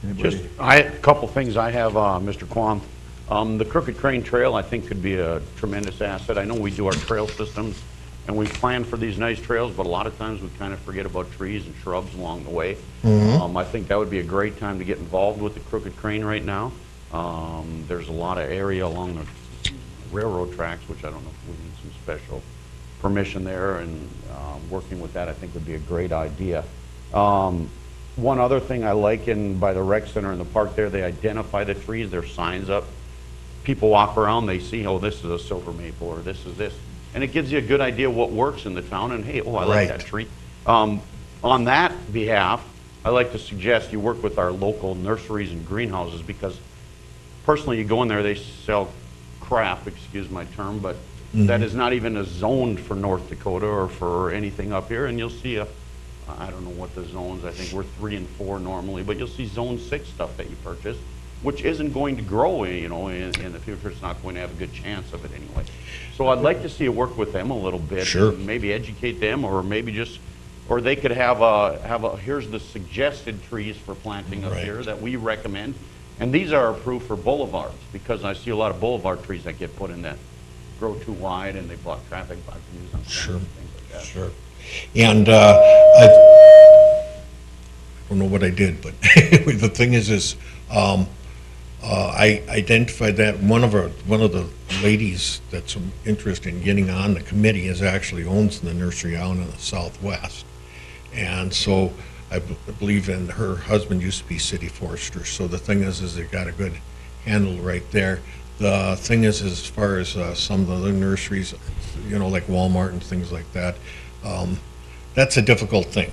Speaker 1: Anybody?
Speaker 6: A couple things I have, Mr. Quam. The Crooked Crane Trail, I think, could be a tremendous asset. I know we do our trail systems, and we plan for these nice trails, but a lot of times we kind of forget about trees and shrubs along the way. I think that would be a great time to get involved with the Crooked Crane right now. There's a lot of area along the railroad tracks, which I don't know if we need some special permission there, and working with that I think would be a great idea. One other thing I like by the rec center in the park there, they identify the trees, there's signs up. People walk around, they see, oh, this is a silver maple, or this is this. And it gives you a good idea what works in the town, and hey, oh, I like that tree. On that behalf, I like to suggest you work with our local nurseries and greenhouses, because personally, you go in there, they sell crap, excuse my term, but that is not even zoned for North Dakota or for anything up here, and you'll see I don't know what the zones, I think we're 3 and 4 normally, but you'll see zone 6 stuff that you purchase, which isn't going to grow, you know, in the future. It's not going to have a good chance of it anyway. So I'd like to see you work with them a little bit.
Speaker 14: Sure.
Speaker 6: And maybe educate them, or maybe just, or they could have here's the suggested trees for planting up here that we recommend. And these are approved for boulevards, because I see a lot of boulevard trees that get put in that grow too wide and they block traffic by views and things like that.
Speaker 14: Sure. And I don't know what I did, but the thing is I identified that one of the ladies that's interested in getting on the committee actually owns the nursery out in the Southwest, and so I believe in her husband used to be city forester. So the thing is they got a good handle right there. The thing is, as far as some of the other nurseries, you know, like Walmart and things like that, that's a difficult thing.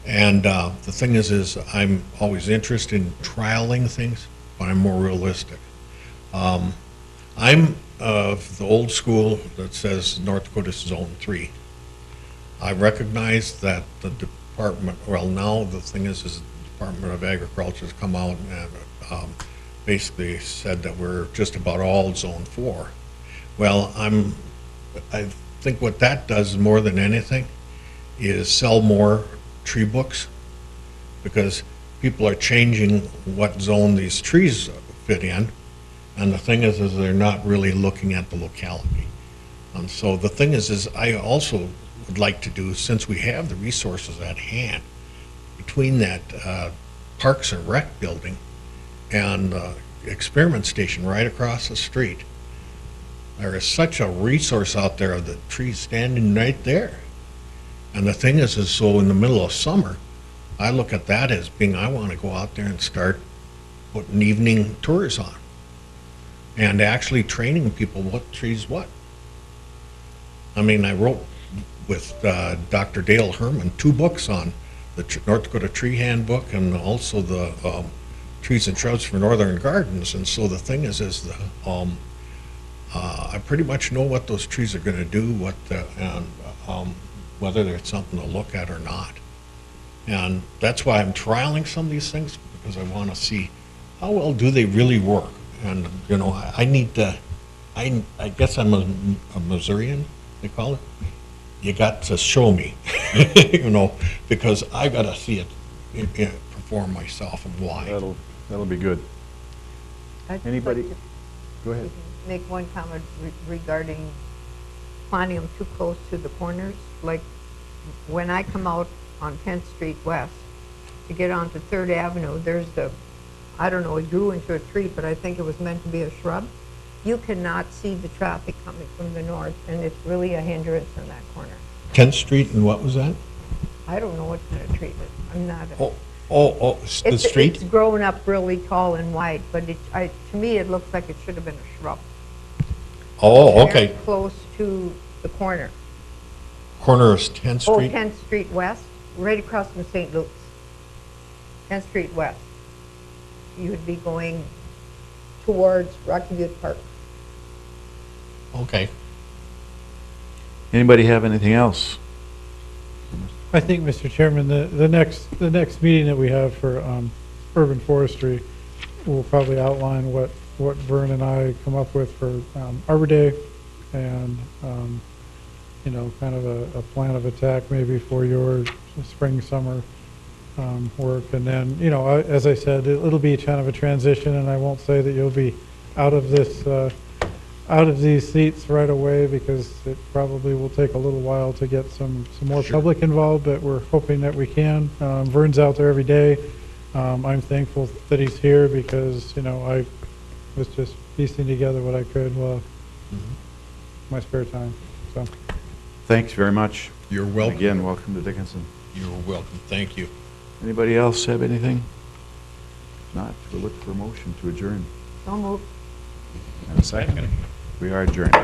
Speaker 14: And the thing is I'm always interested in trialing things, but I'm more realistic. I'm of the old school that says North Dakota Zone 3. I recognize that the department, well, now the thing is the Department of Agriculture has come out and basically said that we're just about all Zone 4. Well, I think what that does more than anything is sell more tree books, because people are changing what zone these trees fit in, and the thing is they're not really looking at the locality. And so the thing is I also would like to do, since we have the resources at hand, between that Parks and Rec building and experiment station right across the street, there is such a resource out there of the trees standing right there. And the thing is so in the middle of summer, I look at that as being, I want to go out there and start putting evening tours on and actually training people what trees what. I mean, I wrote with Dr. Dale Herman 2 books on the North Dakota Tree Handbook and also the Trees and Shrubs for Northern Gardens. And so the thing is I pretty much know what those trees are going to do, whether it's something to look at or not. And that's why I'm trialing some of these things, because I want to see how well do they really work. And, you know, I need to, I guess I'm a Missourian, they call it. You got to show me, you know, because I got to see it perform myself and why.
Speaker 1: That'll be good.
Speaker 3: I'd just
Speaker 1: Anybody?
Speaker 3: like to
Speaker 1: Go ahead.
Speaker 3: make one comment regarding planting them too close to the corners. Like, when I come out on 10th Street West to get onto 3rd Avenue, there's I don't know, it grew into a tree, but I think it was meant to be a shrub. You cannot see the traffic coming from the north, and it's really a hindrance in that corner.
Speaker 14: 10th Street, and what was that?
Speaker 3: I don't know what kind of tree it is. I'm not.
Speaker 14: The street?
Speaker 3: It's grown up really tall and wide, but to me, it looks like it should have been a shrub.
Speaker 14: Oh, okay.
Speaker 3: Very close to the corner.
Speaker 14: Corner of 10th
Speaker 3: Oh,
Speaker 14: Street?
Speaker 3: 10th Street West, right across from St. Luke's. 10th Street West. You would be going towards Rocky View Park.
Speaker 14: Okay.
Speaker 1: Anybody have anything else?
Speaker 2: I think, Mr. Chairman, the next meeting that we have for urban forestry will probably outline what Vern and I come up with for Arbor Day, and you know, kind of a plan of attack maybe for your spring, summer work. And then, you know, as I said, it'll be kind of a transition, and I won't say that you'll be out of these seats right away, because it probably will take a little while to get some more public involved, but we're hoping that we can. Vern's out there every day. I'm thankful that he's here, because, you know, I was just piecing together what I could my spare time. So,
Speaker 1: Thanks very much.
Speaker 14: You're welcome.
Speaker 1: Again, welcome to Dickinson.
Speaker 14: You're welcome. Thank you.
Speaker 1: Anybody else have anything? If not, we'll look for a motion to adjourn.
Speaker 3: So moved.
Speaker 1: And a second. We are adjourned.